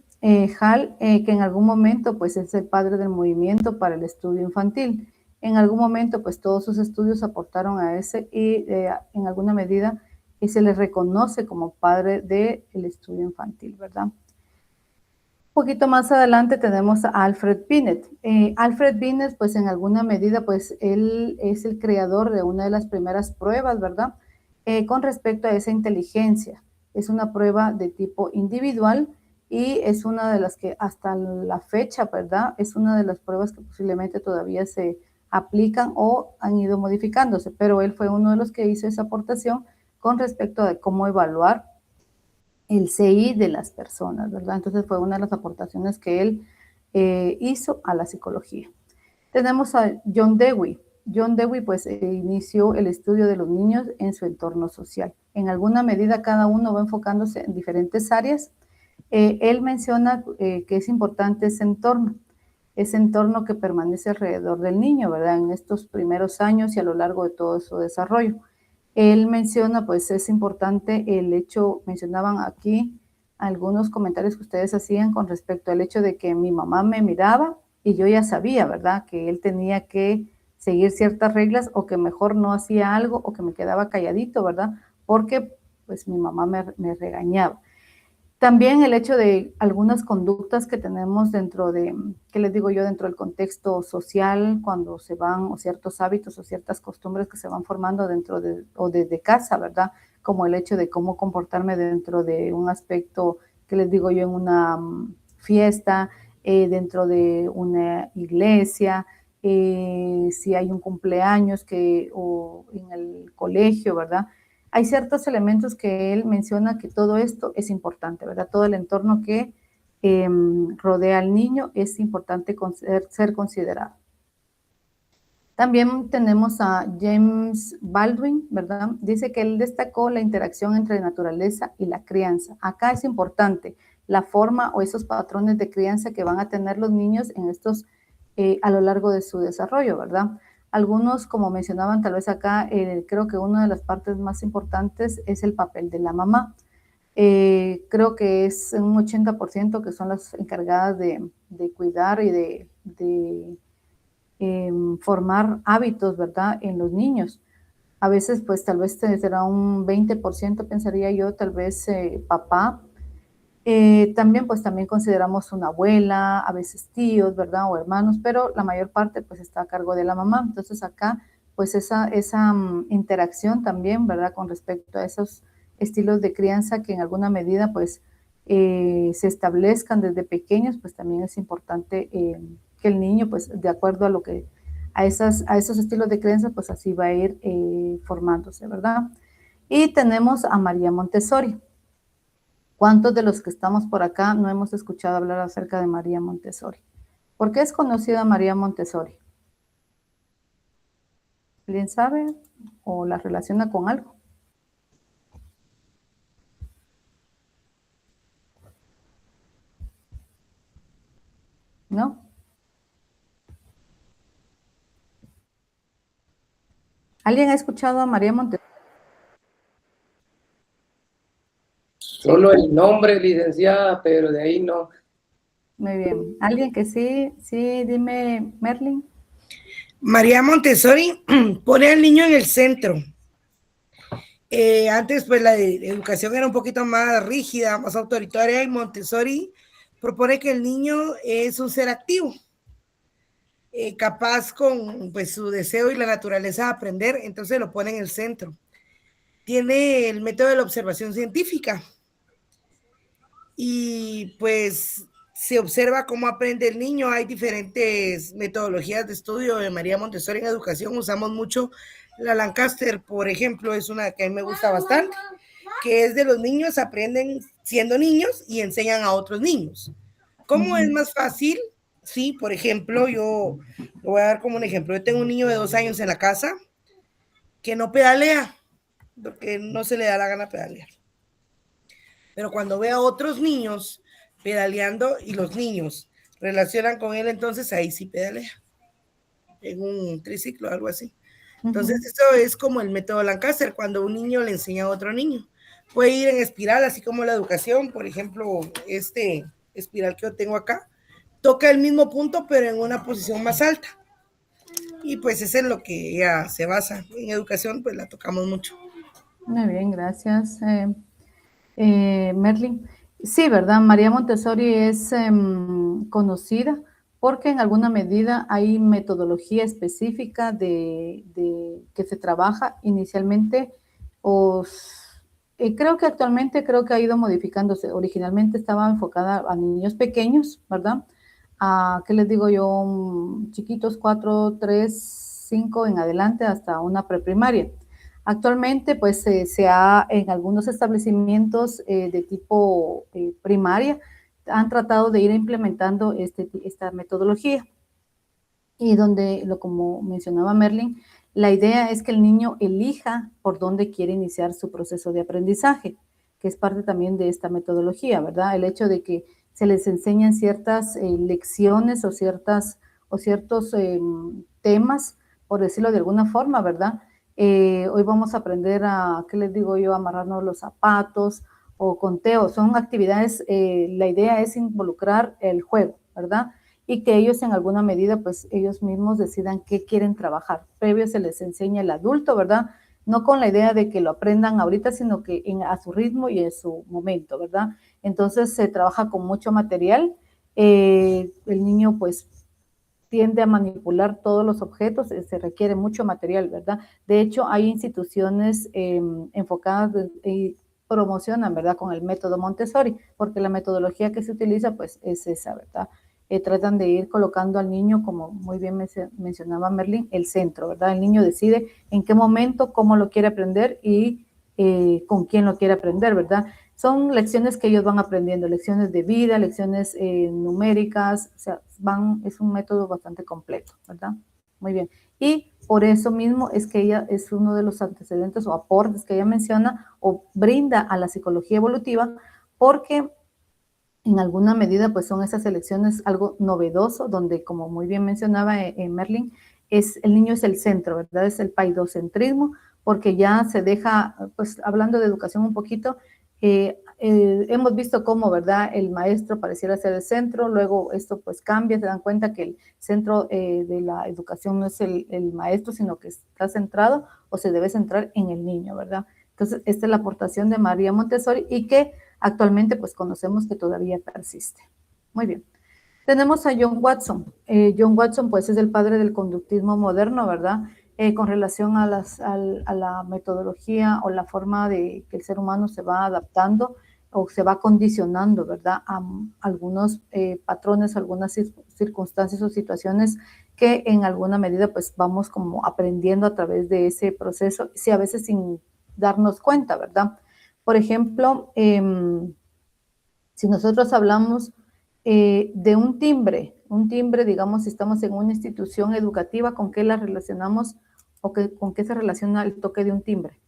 Hall, que en algún momento pues es el padre del movimiento para el estudio infantil. En algún momento pues todos sus estudios aportaron a ese y en alguna medida se le reconoce como padre del estudio infantil, ¿verdad? Un poquito más adelante tenemos a Alfred Binet. Alfred Binet, pues en alguna medida, pues él es el creador de una de las primeras pruebas, ¿verdad? Con respecto a esa inteligencia. Es una prueba de tipo individual y es una de las que hasta la fecha, ¿verdad? Es una de las pruebas que posiblemente todavía se aplican o han ido modificándose, pero él fue uno de los que hizo esa aportación con respecto a cómo evaluar el CI de las personas, ¿verdad? Entonces fue una de las aportaciones que él hizo a la psicología. Tenemos a John Dewey. John Dewey pues inició el estudio de los niños en su entorno social. En alguna medida cada uno va enfocándose en diferentes áreas. Él menciona que es importante ese entorno que permanece alrededor del niño, ¿verdad? En estos primeros años y a lo largo de todo su desarrollo. Él menciona, pues es importante el hecho, mencionaban aquí algunos comentarios que ustedes hacían con respecto al hecho de que mi mamá me miraba y yo ya sabía, ¿verdad? Que él tenía que seguir ciertas reglas o que mejor no hacía algo o que me quedaba calladito, ¿verdad? Porque pues mi mamá me regañaba. También el hecho de algunas conductas que tenemos dentro de, ¿qué les digo yo? Dentro del contexto social, cuando se van, o ciertos hábitos o ciertas costumbres que se van formando dentro de, o desde casa, ¿verdad? Como el hecho de cómo comportarme dentro de un aspecto, ¿qué les digo yo? En una fiesta, dentro de una iglesia, si hay un cumpleaños o en el colegio, ¿verdad? Hay ciertos elementos que él menciona que todo esto es importante, ¿verdad? Todo el entorno que rodea al niño es importante ser considerado. También tenemos a James Baldwin, ¿verdad? Dice que él destacó la interacción entre naturaleza y la crianza. Acá es importante la forma o esos patrones de crianza que van a tener los niños en estos, a lo largo de su desarrollo, ¿verdad? Algunos, como mencionaban tal vez acá, creo que una de las partes más importantes es el papel de la mamá. Creo que es un 80% que son las encargadas de cuidar y de formar hábitos, ¿verdad?, en los niños. A veces, pues, tal vez será un 20%, pensaría yo, tal vez papá. También, pues, también consideramos una abuela, a veces tíos, ¿verdad?, o hermanos, pero la mayor parte, pues, está a cargo de la mamá. Entonces, acá, pues, esa interacción también, ¿verdad?, con respecto a esos estilos de crianza que en alguna medida, pues, se establezcan desde pequeños, pues, también es importante que el niño, pues, de acuerdo a lo que, a esos estilos de crianza, pues, así va a ir formándose, ¿verdad? Y tenemos a María Montessori. ¿Cuántos de los que estamos por acá no hemos escuchado hablar acerca de María Montessori? ¿Por qué es conocida María Montessori? ¿Alguien sabe o la relaciona con algo? ¿No? ¿Alguien ha escuchado a María Montessori? Solo el nombre, licenciada, pero de ahí no. Muy bien. ¿Alguien que sí? Sí, dime, Merlin. María Montessori pone al niño en el centro. Antes, pues, la educación era un poquito más rígida, más autoritaria, y Montessori propone que el niño es un ser activo, capaz con, pues, su deseo y la naturaleza de aprender, entonces lo pone en el centro. Tiene el método de la observación científica y, pues, se observa cómo aprende el niño. Hay diferentes metodologías de estudio de María Montessori en educación. Usamos mucho la Lancaster, por ejemplo, es una que a mí me gusta bastante, que es de los niños aprenden siendo niños y enseñan a otros niños. ¿Cómo es más fácil? Sí, por ejemplo, yo Lo voy a dar como un ejemplo. Yo tengo un niño de 2 años en la casa que no pedalea, porque no se le da la gana pedalear. Pero cuando ve a otros niños pedaleando y los niños relacionan con él, entonces ahí sí pedalea, en un triciclo, algo así. Entonces, eso es como el método Lancaster, cuando un niño le enseña a otro niño. Puede ir en espiral, así como la educación, por ejemplo, este espiral que yo tengo acá, toca el mismo punto, pero en una posición más alta. Y pues eso es lo que ya se basa. En educación, pues la tocamos mucho. Muy bien, gracias, Merlin. Sí, ¿verdad? María Montessori es conocida porque en alguna medida hay metodología específica de que se trabaja inicialmente, creo que actualmente ha ido modificándose. Originalmente estaba enfocada a niños pequeños, ¿verdad? ¿Qué les digo yo? Chiquitos, 4, 3, 5 en adelante hasta una preprimaria. Actualmente, pues, en algunos establecimientos de tipo primaria, han tratado de ir implementando esta metodología. Y donde, como mencionaba Merlin, la idea es que el niño elija por dónde quiere iniciar su proceso de aprendizaje, que es parte también de esta metodología, ¿verdad? El hecho de que se les enseñan ciertas lecciones o ciertos temas, por decirlo de alguna forma, ¿verdad? Hoy vamos a aprender ¿qué les digo yo? Amarrarnos los zapatos o conteo. Son actividades, la idea es involucrar el juego, ¿verdad? Y que ellos en alguna medida, pues ellos mismos decidan qué quieren trabajar. Previo se les enseña el adulto, ¿verdad? No con la idea de que lo aprendan ahorita, sino que a su ritmo y en su momento, ¿verdad? Entonces se trabaja con mucho material. El niño, pues, tiende a manipular todos los objetos, se requiere mucho material, ¿verdad? De hecho, hay instituciones enfocadas y promocionan, ¿verdad? Con el método Montessori, porque la metodología que se utiliza, pues, es esa, ¿verdad? Tratan de ir colocando al niño, como muy bien mencionaba Merlin, el centro, ¿verdad? El niño decide en qué momento, cómo lo quiere aprender y con quién lo quiere aprender, ¿verdad? Son lecciones que ellos van aprendiendo, lecciones de vida, lecciones numéricas, o sea, es un método bastante completo, ¿verdad? Muy bien. Y por eso mismo es que ella es uno de los antecedentes o aportes que ella menciona o brinda a la psicología evolutiva, porque en alguna medida, pues son esas elecciones algo novedoso, donde, como muy bien mencionaba Merlin, el niño es el centro, ¿verdad? Es el paidocentrismo, porque ya se deja, pues hablando de educación un poquito, hemos visto cómo, ¿verdad? El maestro pareciera ser el centro, luego esto pues cambia, se dan cuenta que el centro de la educación no es el maestro, sino que está centrado o se debe centrar en el niño, ¿verdad? Entonces, esta es la aportación de María Montessori y que actualmente pues conocemos que todavía persiste. Muy bien. Tenemos a John Watson. John Watson pues es el padre del conductismo moderno, ¿verdad? Con relación a la metodología o la forma de que el ser humano se va adaptando o se va condicionando, ¿verdad? A algunos patrones, algunas circunstancias o situaciones que en alguna medida pues vamos como aprendiendo a través de ese proceso, sí, a veces sin darnos cuenta, ¿verdad? Por ejemplo, si nosotros hablamos de un timbre, digamos, si estamos en una institución educativa, ¿con qué la relacionamos o con qué se relaciona el toque de un timbre?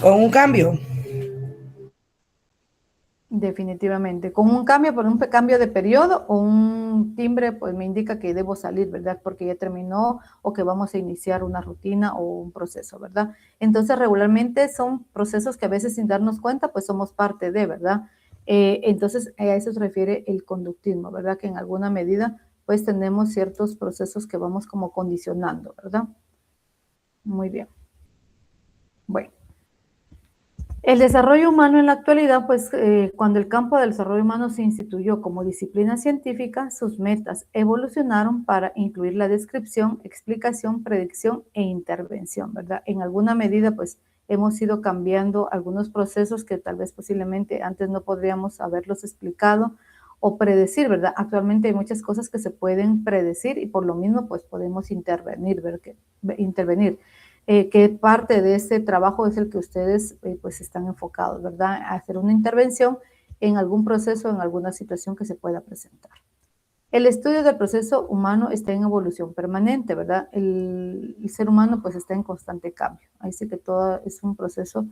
Con un cambio. Definitivamente. Con un cambio, por un cambio de periodo o un timbre, pues me indica que debo salir, ¿verdad? Porque ya terminó o que vamos a iniciar una rutina o un proceso, ¿verdad? Entonces, regularmente son procesos que a veces sin darnos cuenta, pues somos parte de, ¿verdad? Entonces, a eso se refiere el conductismo, ¿verdad? Que en alguna medida, pues tenemos ciertos procesos que vamos como condicionando, ¿verdad? Muy bien. Bueno. El desarrollo humano en la actualidad, pues cuando el campo del desarrollo humano se instituyó como disciplina científica, sus metas evolucionaron para incluir la descripción, explicación, predicción e intervención, ¿verdad? En alguna medida, pues hemos ido cambiando algunos procesos que tal vez posiblemente antes no podríamos haberlos explicado o predecir, ¿verdad? Actualmente hay muchas cosas que se pueden predecir y por lo mismo, pues podemos intervenir, intervenir. ¿Qué parte de ese trabajo es el que ustedes pues están enfocados, ¿verdad? A hacer una intervención en algún proceso, en alguna situación que se pueda presentar. El estudio del proceso humano está en evolución permanente, ¿verdad? El ser humano pues está en constante cambio. Ahí sí que todo es un proceso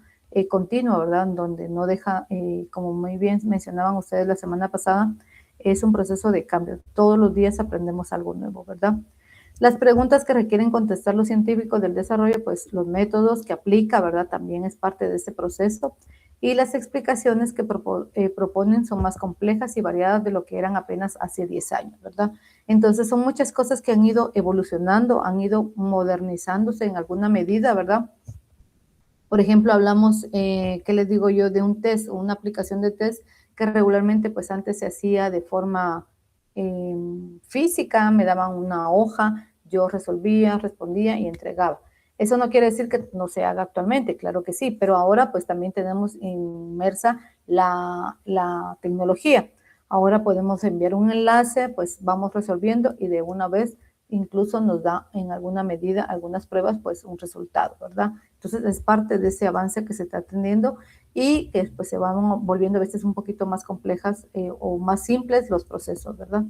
continuo, ¿verdad? Donde no deja, como muy bien mencionaban ustedes la semana pasada, es un proceso de cambio. Todos los días aprendemos algo nuevo, ¿verdad? Las preguntas que requieren contestar los científicos del desarrollo, pues los métodos que aplica, ¿verdad? También es parte de ese proceso. Y las explicaciones que proponen son más complejas y variadas de lo que eran apenas hace 10 años, ¿verdad? Entonces son muchas cosas que han ido evolucionando, han ido modernizándose en alguna medida, ¿verdad? Por ejemplo, hablamos, ¿qué les digo yo? De un test o una aplicación de test que regularmente pues antes se hacía de forma física, me daban una hoja, yo resolvía, respondía y entregaba. Eso no quiere decir que no se haga actualmente, claro que sí, pero ahora pues también tenemos inmersa la tecnología. Ahora podemos enviar un enlace, pues vamos resolviendo y de una vez incluso nos da en alguna medida algunas pruebas, pues un resultado, ¿verdad? Entonces es parte de ese avance que se está teniendo y que pues se van volviendo a veces un poquito más complejas o más simples los procesos, ¿verdad?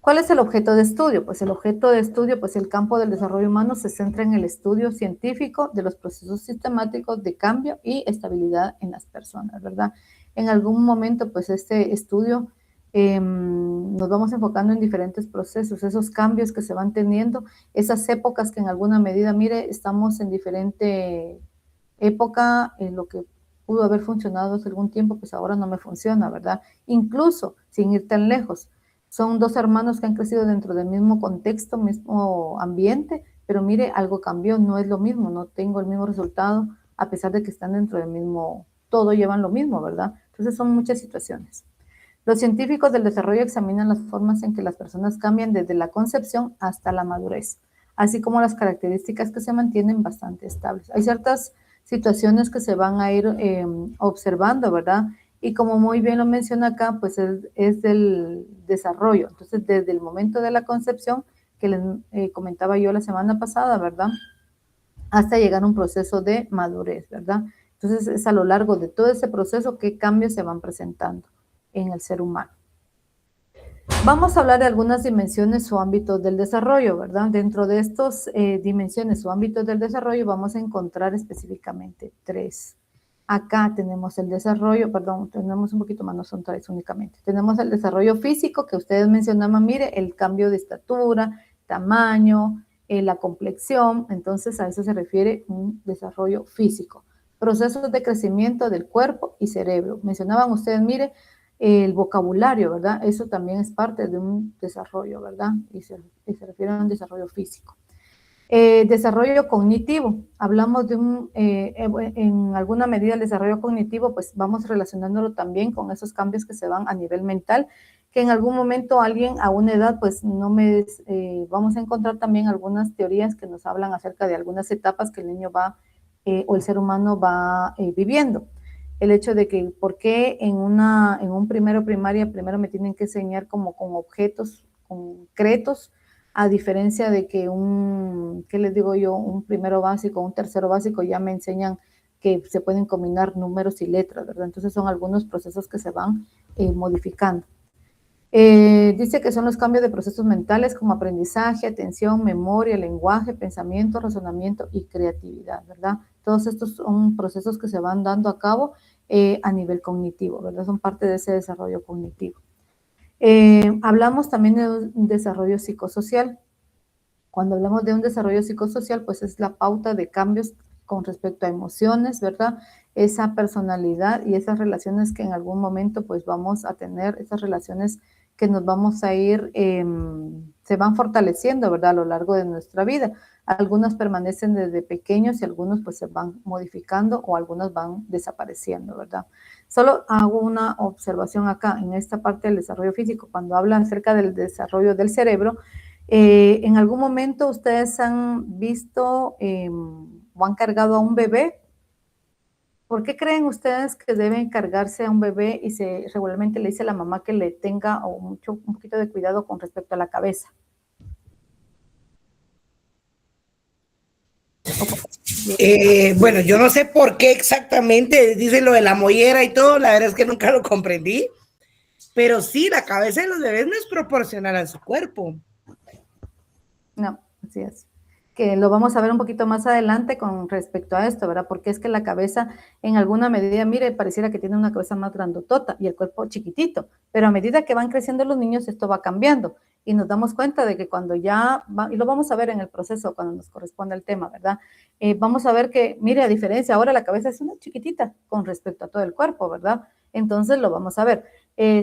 ¿Cuál es el objeto de estudio? Pues el objeto de estudio, pues el campo del desarrollo humano se centra en el estudio científico de los procesos sistemáticos de cambio y estabilidad en las personas, ¿verdad? En algún momento, pues este estudio nos vamos enfocando en diferentes procesos, esos cambios que se van teniendo, esas épocas que en alguna medida, mire, estamos en diferente época, en lo que pudo haber funcionado hace algún tiempo, pues ahora no me funciona, ¿verdad? Incluso sin ir tan lejos. Son dos hermanos que han crecido dentro del mismo contexto, mismo ambiente, pero mire, algo cambió, no es lo mismo, no tengo el mismo resultado, a pesar de que están dentro del mismo, todo llevan lo mismo, ¿verdad? Entonces son muchas situaciones. Los científicos del desarrollo examinan las formas en que las personas cambian desde la concepción hasta la madurez, así como las características que se mantienen bastante estables. Hay ciertas situaciones que se van a ir observando, ¿verdad? Y como muy bien lo menciona acá, pues es del desarrollo. Entonces, desde el momento de la concepción, que les comentaba yo la semana pasada, ¿verdad? Hasta llegar a un proceso de madurez, ¿verdad? Entonces, es a lo largo de todo ese proceso qué cambios se van presentando en el ser humano. Vamos a hablar de algunas dimensiones o ámbitos del desarrollo, ¿verdad? Dentro de estas dimensiones o ámbitos del desarrollo vamos a encontrar específicamente 3. Acá tenemos el desarrollo, perdón, tenemos un poquito más, no son 3 únicamente. Tenemos el desarrollo físico que ustedes mencionaban, mire, el cambio de estatura, tamaño, la complexión, entonces a eso se refiere un desarrollo físico. Procesos de crecimiento del cuerpo y cerebro. Mencionaban ustedes, mire, el vocabulario, ¿verdad? Eso también es parte de un desarrollo, ¿verdad? Y se refiere a un desarrollo físico. Desarrollo cognitivo. Hablamos de en alguna medida el desarrollo cognitivo, pues vamos relacionándolo también con esos cambios que se van a nivel mental, que en algún momento alguien a una edad, pues vamos a encontrar también algunas teorías que nos hablan acerca de algunas etapas que el niño va o el ser humano va viviendo. El hecho de que, ¿por qué en un primero primaria primero me tienen que enseñar como con objetos concretos, a diferencia de que ¿qué les digo yo? Un primero básico, un tercero básico, ya me enseñan que se pueden combinar números y letras, ¿verdad? Entonces son algunos procesos que se van modificando. Dice que son los cambios de procesos mentales como aprendizaje, atención, memoria, lenguaje, pensamiento, razonamiento y creatividad, ¿verdad? Todos estos son procesos que se van dando a cabo a nivel cognitivo, ¿verdad? Son parte de ese desarrollo cognitivo. Hablamos también de un desarrollo psicosocial. Cuando hablamos de un desarrollo psicosocial, pues es la pauta de cambios con respecto a emociones, ¿verdad? Esa personalidad y esas relaciones que en algún momento pues vamos a tener, esas relaciones que nos vamos a ir, se van fortaleciendo, ¿verdad? A lo largo de nuestra vida. Algunas permanecen desde pequeños y algunos pues se van modificando o algunas van desapareciendo, ¿verdad? Solo hago una observación acá en esta parte del desarrollo físico, cuando hablan acerca del desarrollo del cerebro. ¿En algún momento ustedes han visto o han cargado a un bebé? ¿Por qué creen ustedes que deben cargarse a un bebé y regularmente le dice a la mamá que le tenga un poquito de cuidado con respecto a la cabeza? Bueno, yo no sé por qué exactamente dice lo de la mollera y todo, la verdad es que nunca lo comprendí, Pero sí, la cabeza de los bebés no es proporcional a su cuerpo. No, así es. Que lo vamos a ver un poquito más adelante con respecto a esto, ¿verdad? Porque es que la cabeza en alguna medida, mire, pareciera que tiene una cabeza más grandotota y el cuerpo chiquitito, pero a medida que van creciendo los niños esto va cambiando y nos damos cuenta de que cuando ya, y lo vamos a ver en el proceso cuando nos corresponde el tema, ¿verdad? Vamos a ver que, mire, a diferencia, ahora la cabeza es una chiquitita con respecto a todo el cuerpo, ¿verdad? Entonces lo vamos a ver.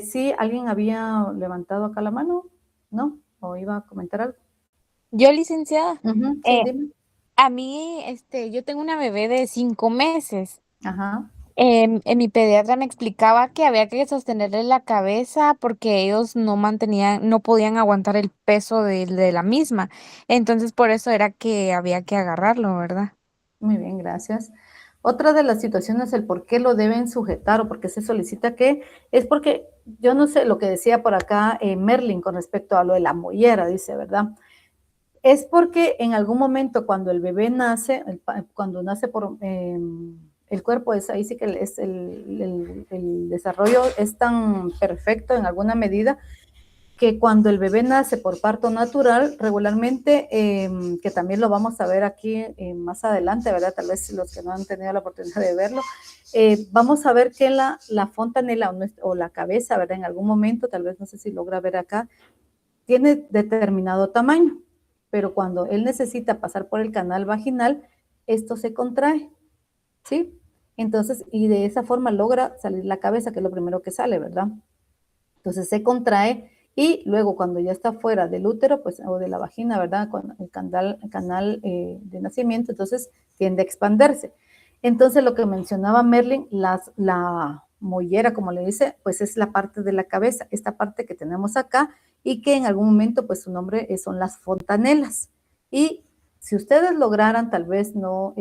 ¿Sí alguien había levantado acá la mano? ¿No? ¿O iba a comentar algo? Yo, licenciada, Ujú, sí, dime. a mí, yo tengo una bebé de 5 meses. Ajá. Mi pediatra me explicaba que había que sostenerle la cabeza porque ellos no podían aguantar el peso de la misma. Entonces, por eso era que había que agarrarlo, ¿verdad? Muy bien, gracias. Otra de las situaciones, el por qué lo deben sujetar o por qué se solicita que, es porque yo no sé lo que decía por acá Merlin con respecto a lo de la mollera, dice, ¿verdad? Es porque en algún momento cuando el bebé nace, cuando nace por el cuerpo, es ahí sí que es el desarrollo es tan perfecto en alguna medida que cuando el bebé nace por parto natural, regularmente, que también lo vamos a ver aquí más adelante, ¿verdad? Tal vez los que no han tenido la oportunidad de verlo, vamos a ver que la fontanela o la cabeza, ¿verdad? En algún momento, tal vez no sé si logra ver acá, tiene determinado tamaño, pero cuando él necesita pasar por el canal vaginal, esto se contrae, ¿sí? Entonces, y de esa forma logra salir la cabeza, que es lo primero que sale, ¿verdad? Entonces se contrae y luego cuando ya está fuera del útero, pues, o de la vagina, ¿verdad? Con el canal de nacimiento, entonces tiende a expandirse. Entonces lo que mencionaba Merlin, la mollera, como le dice, pues es la parte de la cabeza, esta parte que tenemos acá y que en algún momento, pues su nombre son las fontanelas. Y si ustedes lograran, tal vez no,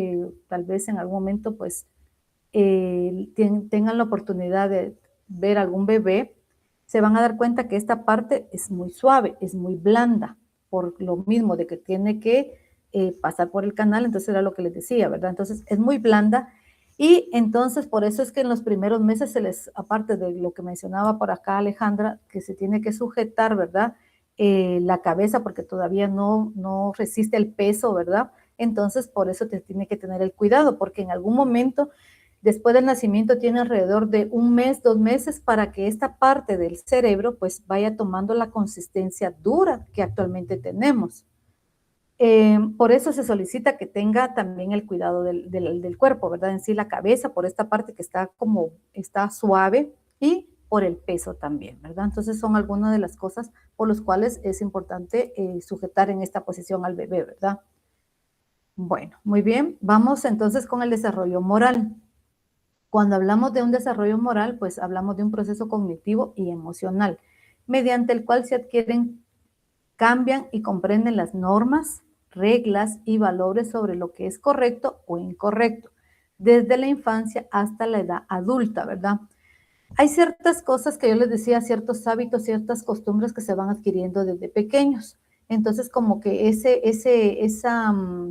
tal vez en algún momento, pues tengan la oportunidad de ver algún bebé, se van a dar cuenta que esta parte es muy suave, es muy blanda, por lo mismo de que tiene que pasar por el canal, entonces era lo que les decía, ¿verdad? Entonces es muy blanda y entonces por eso es que en los primeros meses se les, aparte de lo que mencionaba por acá Alejandra, que se tiene que sujetar, ¿verdad? La cabeza porque todavía no resiste el peso, ¿verdad? Entonces por eso te tiene que tener el cuidado, porque en algún momento después del nacimiento tiene alrededor de 1 mes, 2 meses para que esta parte del cerebro pues vaya tomando la consistencia dura que actualmente tenemos. Por eso se solicita que tenga también el cuidado del cuerpo, ¿verdad? En sí la cabeza, por esta parte que está suave y por el peso también, ¿verdad? Entonces son algunas de las cosas por las cuales es importante sujetar en esta posición al bebé, ¿verdad? Bueno, muy bien. Vamos entonces con el desarrollo moral. Cuando hablamos de un desarrollo moral, pues hablamos de un proceso cognitivo y emocional, mediante el cual se adquieren, cambian y comprenden las normas, reglas y valores sobre lo que es correcto o incorrecto, desde la infancia hasta la edad adulta, ¿verdad? Hay ciertas cosas que yo les decía, ciertos hábitos, ciertas costumbres que se van adquiriendo desde pequeños. Entonces, como que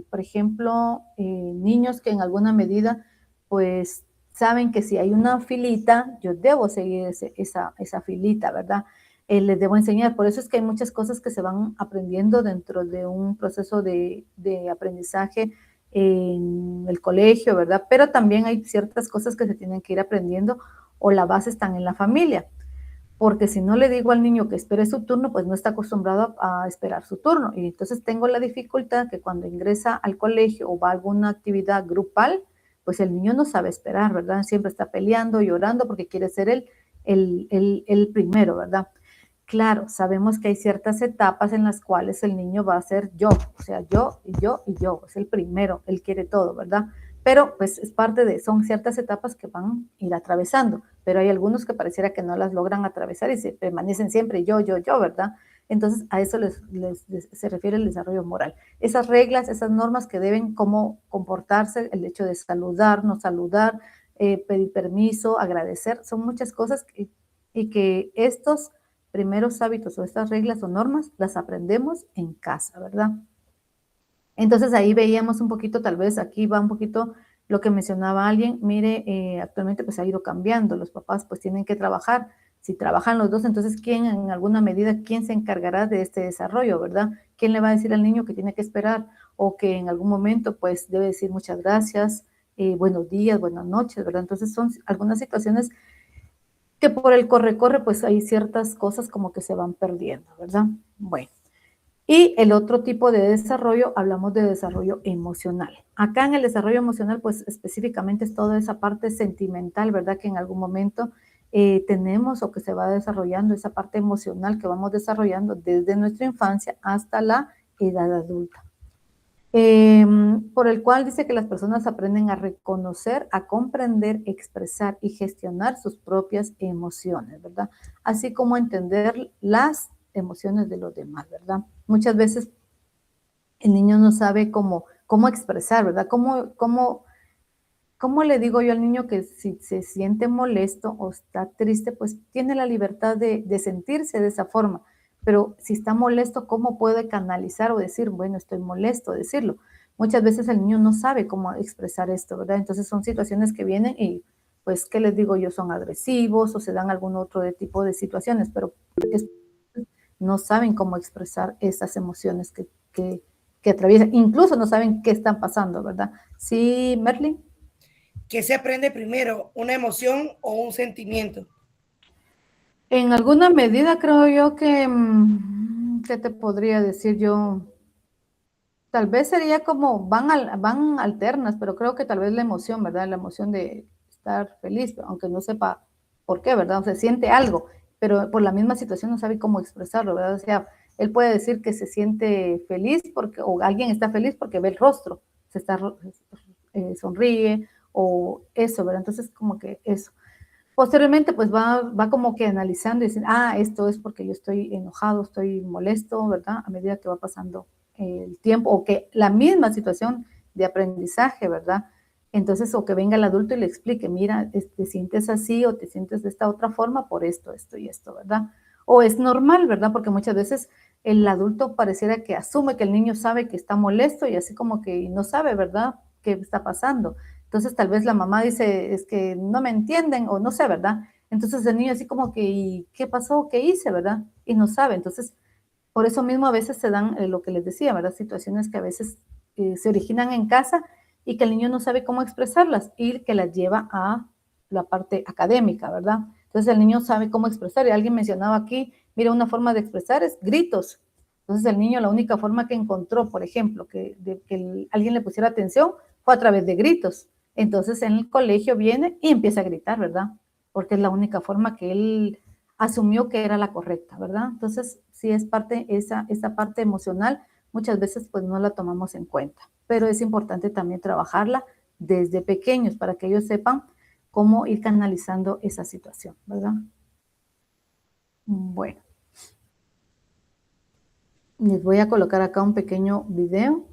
por ejemplo, niños que en alguna medida, pues, saben que si hay una filita, yo debo seguir esa filita, ¿verdad? Les debo enseñar. Por eso es que hay muchas cosas que se van aprendiendo dentro de un proceso de aprendizaje en el colegio, ¿verdad? Pero también hay ciertas cosas que se tienen que ir aprendiendo o la base están en la familia. Porque si no le digo al niño que espere su turno, pues no está acostumbrado a esperar su turno. Y entonces tengo la dificultad que cuando ingresa al colegio o va a alguna actividad grupal, pues el niño no sabe esperar, ¿verdad? Siempre está peleando, llorando porque quiere ser el primero, ¿verdad? Claro, sabemos que hay ciertas etapas en las cuales el niño va a ser yo, o sea, yo y yo y yo, es el primero, él quiere todo, ¿verdad? Pero pues es son ciertas etapas que van a ir atravesando, pero hay algunos que pareciera que no las logran atravesar y se permanecen siempre yo, ¿verdad? Entonces a eso se refiere el desarrollo moral. Esas reglas, esas normas que deben cómo comportarse, el hecho de saludar, no saludar, pedir permiso, agradecer, son muchas cosas y que estos primeros hábitos o estas reglas o normas las aprendemos en casa, ¿verdad? Entonces ahí veíamos un poquito, tal vez aquí va un poquito lo que mencionaba alguien, mire, actualmente pues ha ido cambiando, los papás pues tienen que trabajar, Si trabajan los dos, entonces ¿quién en alguna medida, quién se encargará de este desarrollo, verdad? ¿Quién le va a decir al niño que tiene que esperar o que en algún momento pues debe decir muchas gracias, buenos días, buenas noches, ¿verdad? Entonces son algunas situaciones que por el corre-corre pues hay ciertas cosas como que se van perdiendo, ¿verdad? Bueno. Y el otro tipo de desarrollo, hablamos de desarrollo emocional. Acá en el desarrollo emocional, pues específicamente es toda esa parte sentimental, ¿verdad? Que en algún momento tenemos o que se va desarrollando, esa parte emocional que vamos desarrollando desde nuestra infancia hasta la edad adulta. Por el cual dice que las personas aprenden a reconocer, a comprender, expresar y gestionar sus propias emociones, ¿verdad? Así como entender las emociones de los demás, ¿verdad? Muchas veces el niño no sabe cómo expresar, ¿verdad? ¿Cómo le digo yo al niño que si se siente molesto o está triste, pues tiene la libertad de sentirse de esa forma? Pero si está molesto, ¿cómo puede canalizar o decir, bueno, estoy molesto, decirlo? Muchas veces el niño no sabe cómo expresar esto, ¿verdad? Entonces son situaciones que vienen y, pues, ¿qué les digo yo? Son agresivos o se dan algún otro tipo de situaciones, pero no saben cómo expresar esas emociones que atraviesan, incluso no saben qué están pasando, ¿verdad? ¿Sí, Merlin? ¿Qué se aprende primero, una emoción o un sentimiento? En alguna medida creo yo que, ¿qué te podría decir yo? Tal vez sería como, van alternas, pero creo que tal vez la emoción, ¿verdad? La emoción de estar feliz, aunque no sepa por qué, ¿verdad? O sea, siente algo, pero por la misma situación no sabe cómo expresarlo, ¿verdad? O sea, él puede decir que se siente feliz porque, o alguien está feliz porque ve el rostro, se está sonríe, o eso, ¿verdad? Entonces, como que eso. Posteriormente, pues va como que analizando y diciendo, esto es porque yo estoy enojado, estoy molesto, ¿verdad? A medida que va pasando el tiempo, o que la misma situación de aprendizaje, ¿verdad? Entonces, o que venga el adulto y le explique, mira, te sientes así o te sientes de esta otra forma por esto, esto y esto, ¿verdad? O es normal, ¿verdad? Porque muchas veces el adulto pareciera que asume que el niño sabe que está molesto y así como que no sabe, ¿verdad? ¿Qué está pasando? Entonces tal vez la mamá dice, es que no me entienden o no sé, ¿verdad? Entonces el niño así como que, ¿y qué pasó? ¿Qué hice? ¿Verdad? Y no sabe. Entonces, por eso mismo a veces se dan lo que les decía, ¿verdad? Situaciones que a veces se originan en casa y que el niño no sabe cómo expresarlas y que las lleva a la parte académica, ¿verdad? Entonces el niño sabe cómo expresar. Y alguien mencionaba aquí, mira, una forma de expresar es gritos. Entonces el niño la única forma que encontró, por ejemplo, que alguien le pusiera atención fue a través de gritos. Entonces en el colegio viene y empieza a gritar, ¿verdad? Porque es la única forma que él asumió que era la correcta, ¿verdad? Entonces sí es parte, esa parte emocional, muchas veces pues no la tomamos en cuenta, pero es importante también trabajarla desde pequeños para que ellos sepan cómo ir canalizando esa situación, ¿verdad? Bueno. Les voy a colocar acá un pequeño video.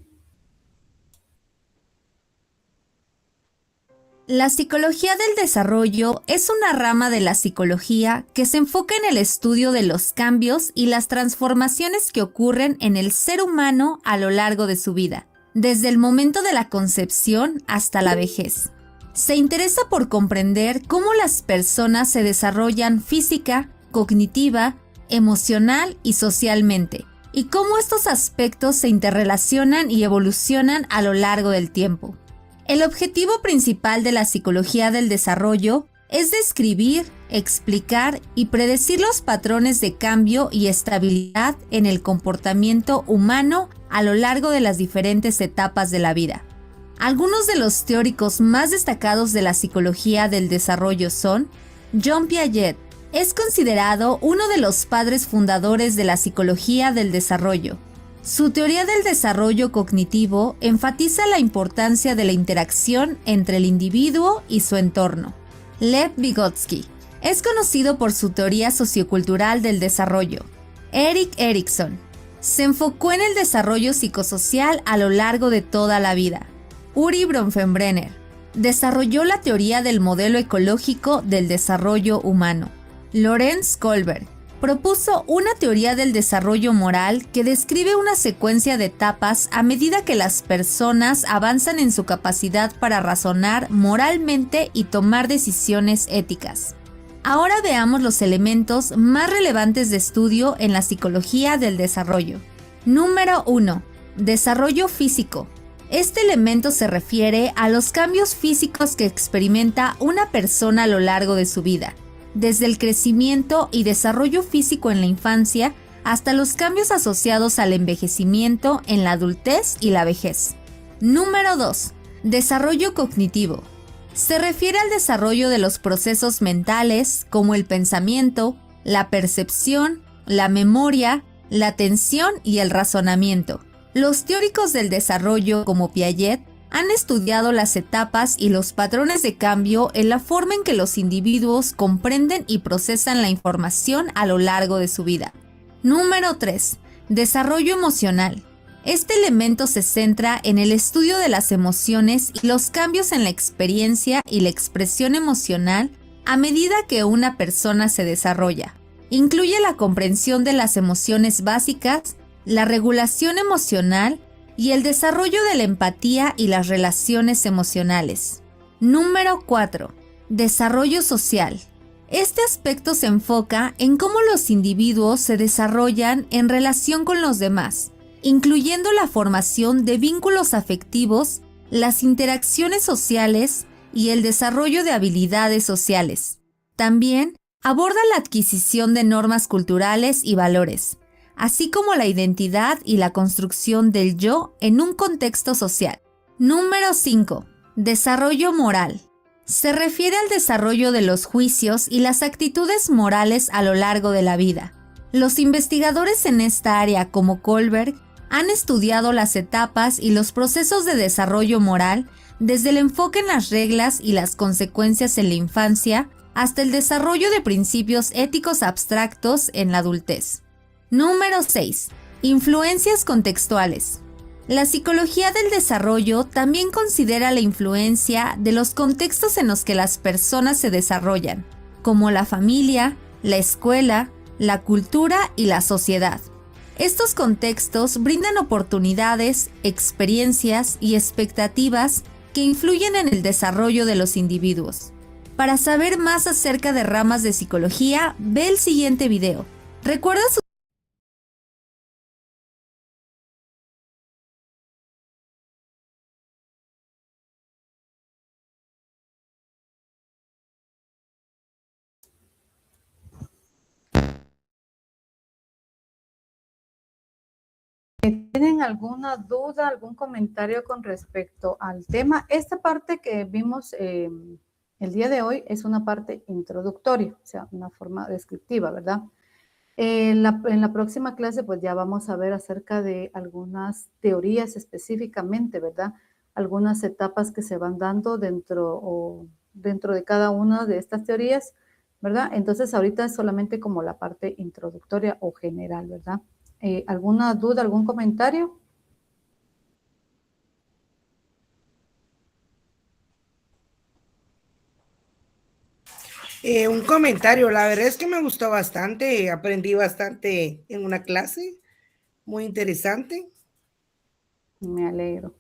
La psicología del desarrollo es una rama de la psicología que se enfoca en el estudio de los cambios y las transformaciones que ocurren en el ser humano a lo largo de su vida, desde el momento de la concepción hasta la vejez. Se interesa por comprender cómo las personas se desarrollan física, cognitiva, emocional y socialmente, y cómo estos aspectos se interrelacionan y evolucionan a lo largo del tiempo. El objetivo principal de la psicología del desarrollo es describir, explicar y predecir los patrones de cambio y estabilidad en el comportamiento humano a lo largo de las diferentes etapas de la vida. Algunos de los teóricos más destacados de la psicología del desarrollo son John Piaget. Es considerado uno de los padres fundadores de la psicología del desarrollo. Su teoría del desarrollo cognitivo enfatiza la importancia de la interacción entre el individuo y su entorno. Lev Vygotsky es conocido por su teoría sociocultural del desarrollo. Erik Erikson se enfocó en el desarrollo psicosocial a lo largo de toda la vida. Uri Bronfenbrenner desarrolló la teoría del modelo ecológico del desarrollo humano. Lorenz Kohlberg propuso una teoría del desarrollo moral que describe una secuencia de etapas a medida que las personas avanzan en su capacidad para razonar moralmente y tomar decisiones éticas. Ahora veamos los elementos más relevantes de estudio en la psicología del desarrollo. Número 1. Desarrollo físico. Este elemento se refiere a los cambios físicos que experimenta una persona a lo largo de su vida, desde el crecimiento y desarrollo físico en la infancia hasta los cambios asociados al envejecimiento en la adultez y la vejez. Número 2. Desarrollo cognitivo. Se refiere al desarrollo de los procesos mentales como el pensamiento, la percepción, la memoria, la atención y el razonamiento. Los teóricos del desarrollo como Piaget han estudiado las etapas y los patrones de cambio en la forma en que los individuos comprenden y procesan la información a lo largo de su vida. Número 3. Desarrollo emocional. Este elemento se centra en el estudio de las emociones y los cambios en la experiencia y la expresión emocional a medida que una persona se desarrolla. Incluye la comprensión de las emociones básicas, la regulación emocional y el desarrollo de la empatía y las relaciones emocionales. Número 4. Desarrollo social. Este aspecto se enfoca en cómo los individuos se desarrollan en relación con los demás, incluyendo la formación de vínculos afectivos, las interacciones sociales y el desarrollo de habilidades sociales. También aborda la adquisición de normas culturales y valores, así como la identidad y la construcción del yo en un contexto social. Número 5. Desarrollo moral. Se refiere al desarrollo de los juicios y las actitudes morales a lo largo de la vida. Los investigadores en esta área, como Kohlberg, han estudiado las etapas y los procesos de desarrollo moral desde el enfoque en las reglas y las consecuencias en la infancia hasta el desarrollo de principios éticos abstractos en la adultez. Número 6. Influencias contextuales. La psicología del desarrollo también considera la influencia de los contextos en los que las personas se desarrollan, como la familia, la escuela, la cultura y la sociedad. Estos contextos brindan oportunidades, experiencias y expectativas que influyen en el desarrollo de los individuos. Para saber más acerca de ramas de psicología, ve el siguiente video. Recuerda su ¿Tienen alguna duda, algún comentario con respecto al tema? Esta parte que vimos el día de hoy es una parte introductoria, o sea, una forma descriptiva, ¿verdad? En la próxima clase, pues ya vamos a ver acerca de algunas teorías específicamente, ¿verdad? Algunas etapas que se van dando dentro de cada una de estas teorías, ¿verdad? Entonces, ahorita es solamente como la parte introductoria o general, ¿verdad? ¿Alguna duda, algún comentario? Un comentario, la verdad es que me gustó bastante, aprendí bastante en una clase, muy interesante. Me alegro.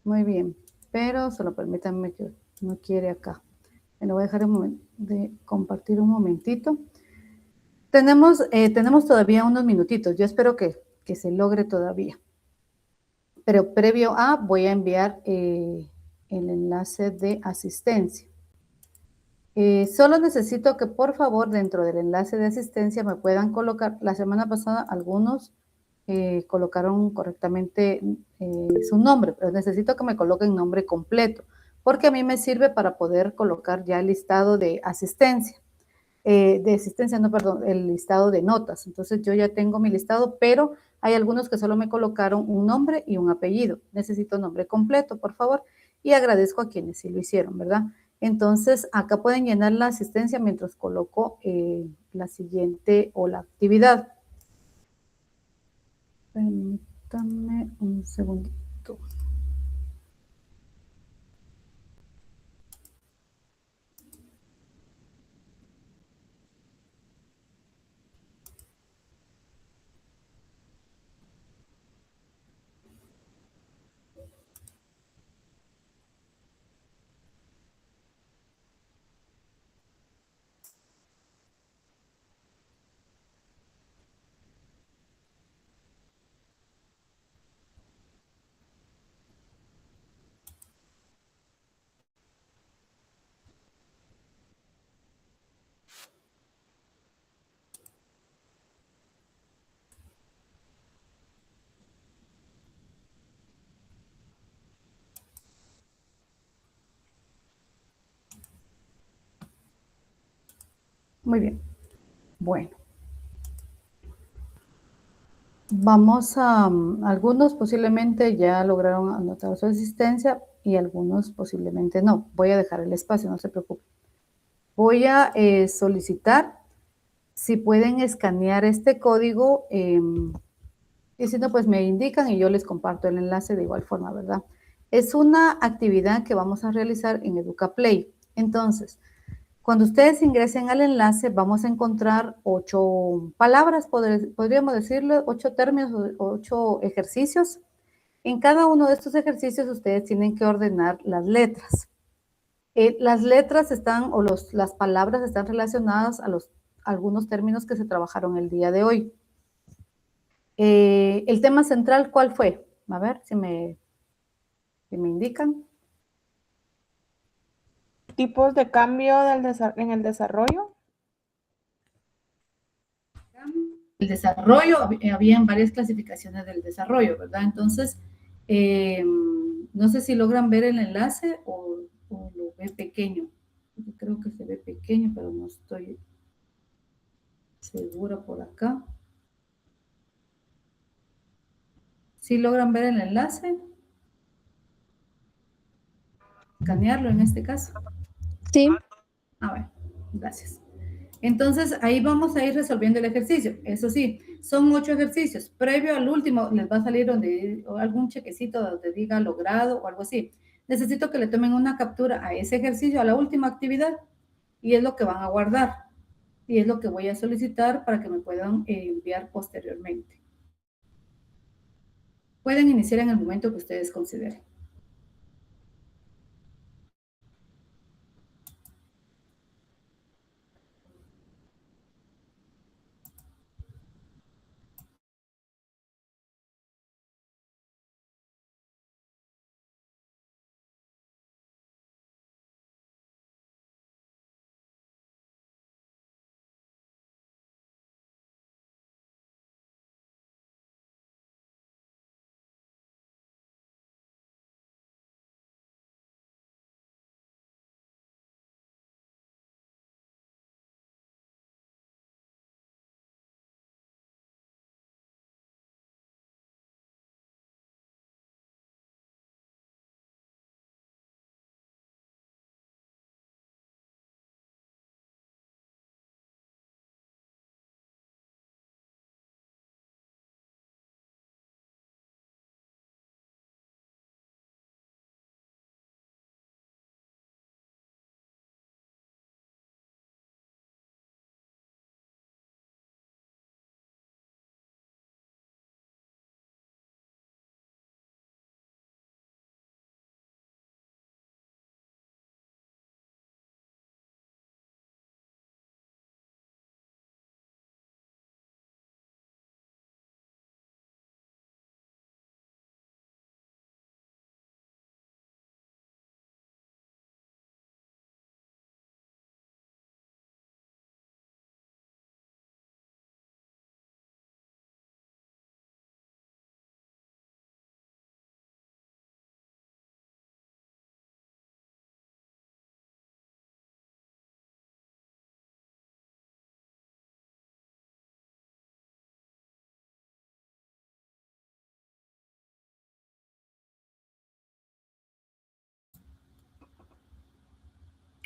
Muy bien, pero solo permítanme que no quiere acá. Me lo voy a dejar de compartir un momentito. Tenemos todavía unos minutitos. Yo espero que se logre todavía. Pero previo a, voy a enviar el enlace de asistencia. Solo necesito que por favor dentro del enlace de asistencia me puedan colocar, la semana pasada algunos colocaron correctamente su nombre, pero necesito que me coloquen nombre completo, porque a mí me sirve para poder colocar ya el listado de asistencia. No, perdón, el listado de notas. Entonces yo ya tengo mi listado, pero hay algunos que solo me colocaron un nombre y un apellido. Necesito nombre completo, por favor, y agradezco a quienes sí lo hicieron, ¿verdad? Entonces acá pueden llenar la asistencia mientras coloco la siguiente o la actividad. Permítanme un segundito. Muy bien. Bueno. Vamos a, algunos posiblemente ya lograron anotar su existencia y algunos posiblemente no. Voy a dejar el espacio, no se preocupen. Voy a solicitar si pueden escanear este código y si no, pues me indican y yo les comparto el enlace de igual forma, ¿verdad? Es una actividad que vamos a realizar en EducaPlay. Entonces, cuando ustedes ingresen al enlace, vamos a encontrar 8 palabras, podríamos decirlo, 8 términos, 8 ejercicios. En cada uno de estos ejercicios, ustedes tienen que ordenar las letras. Las letras están, o las palabras están relacionadas a algunos términos que se trabajaron el día de hoy. El tema central, ¿cuál fue? A ver si me indican. ¿Tipos de cambio en el desarrollo? El desarrollo, habían varias clasificaciones del desarrollo, ¿verdad? Entonces, no sé si logran ver el enlace o lo ve pequeño. Yo creo que se ve pequeño, pero no estoy segura por acá. ¿Sí logran ver el enlace? Escanearlo en este caso. Sí. A ver, gracias. Entonces, ahí vamos a ir resolviendo el ejercicio. Eso sí, son 8 ejercicios. Previo al último, les va a salir algún chequecito donde diga logrado o algo así. Necesito que le tomen una captura a ese ejercicio, a la última actividad, y es lo que van a guardar. Y es lo que voy a solicitar para que me puedan enviar posteriormente. Pueden iniciar en el momento que ustedes consideren.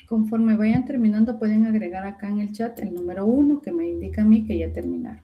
Conforme vayan terminando, pueden agregar acá en el chat el número 1 que me indica a mí que ya terminaron.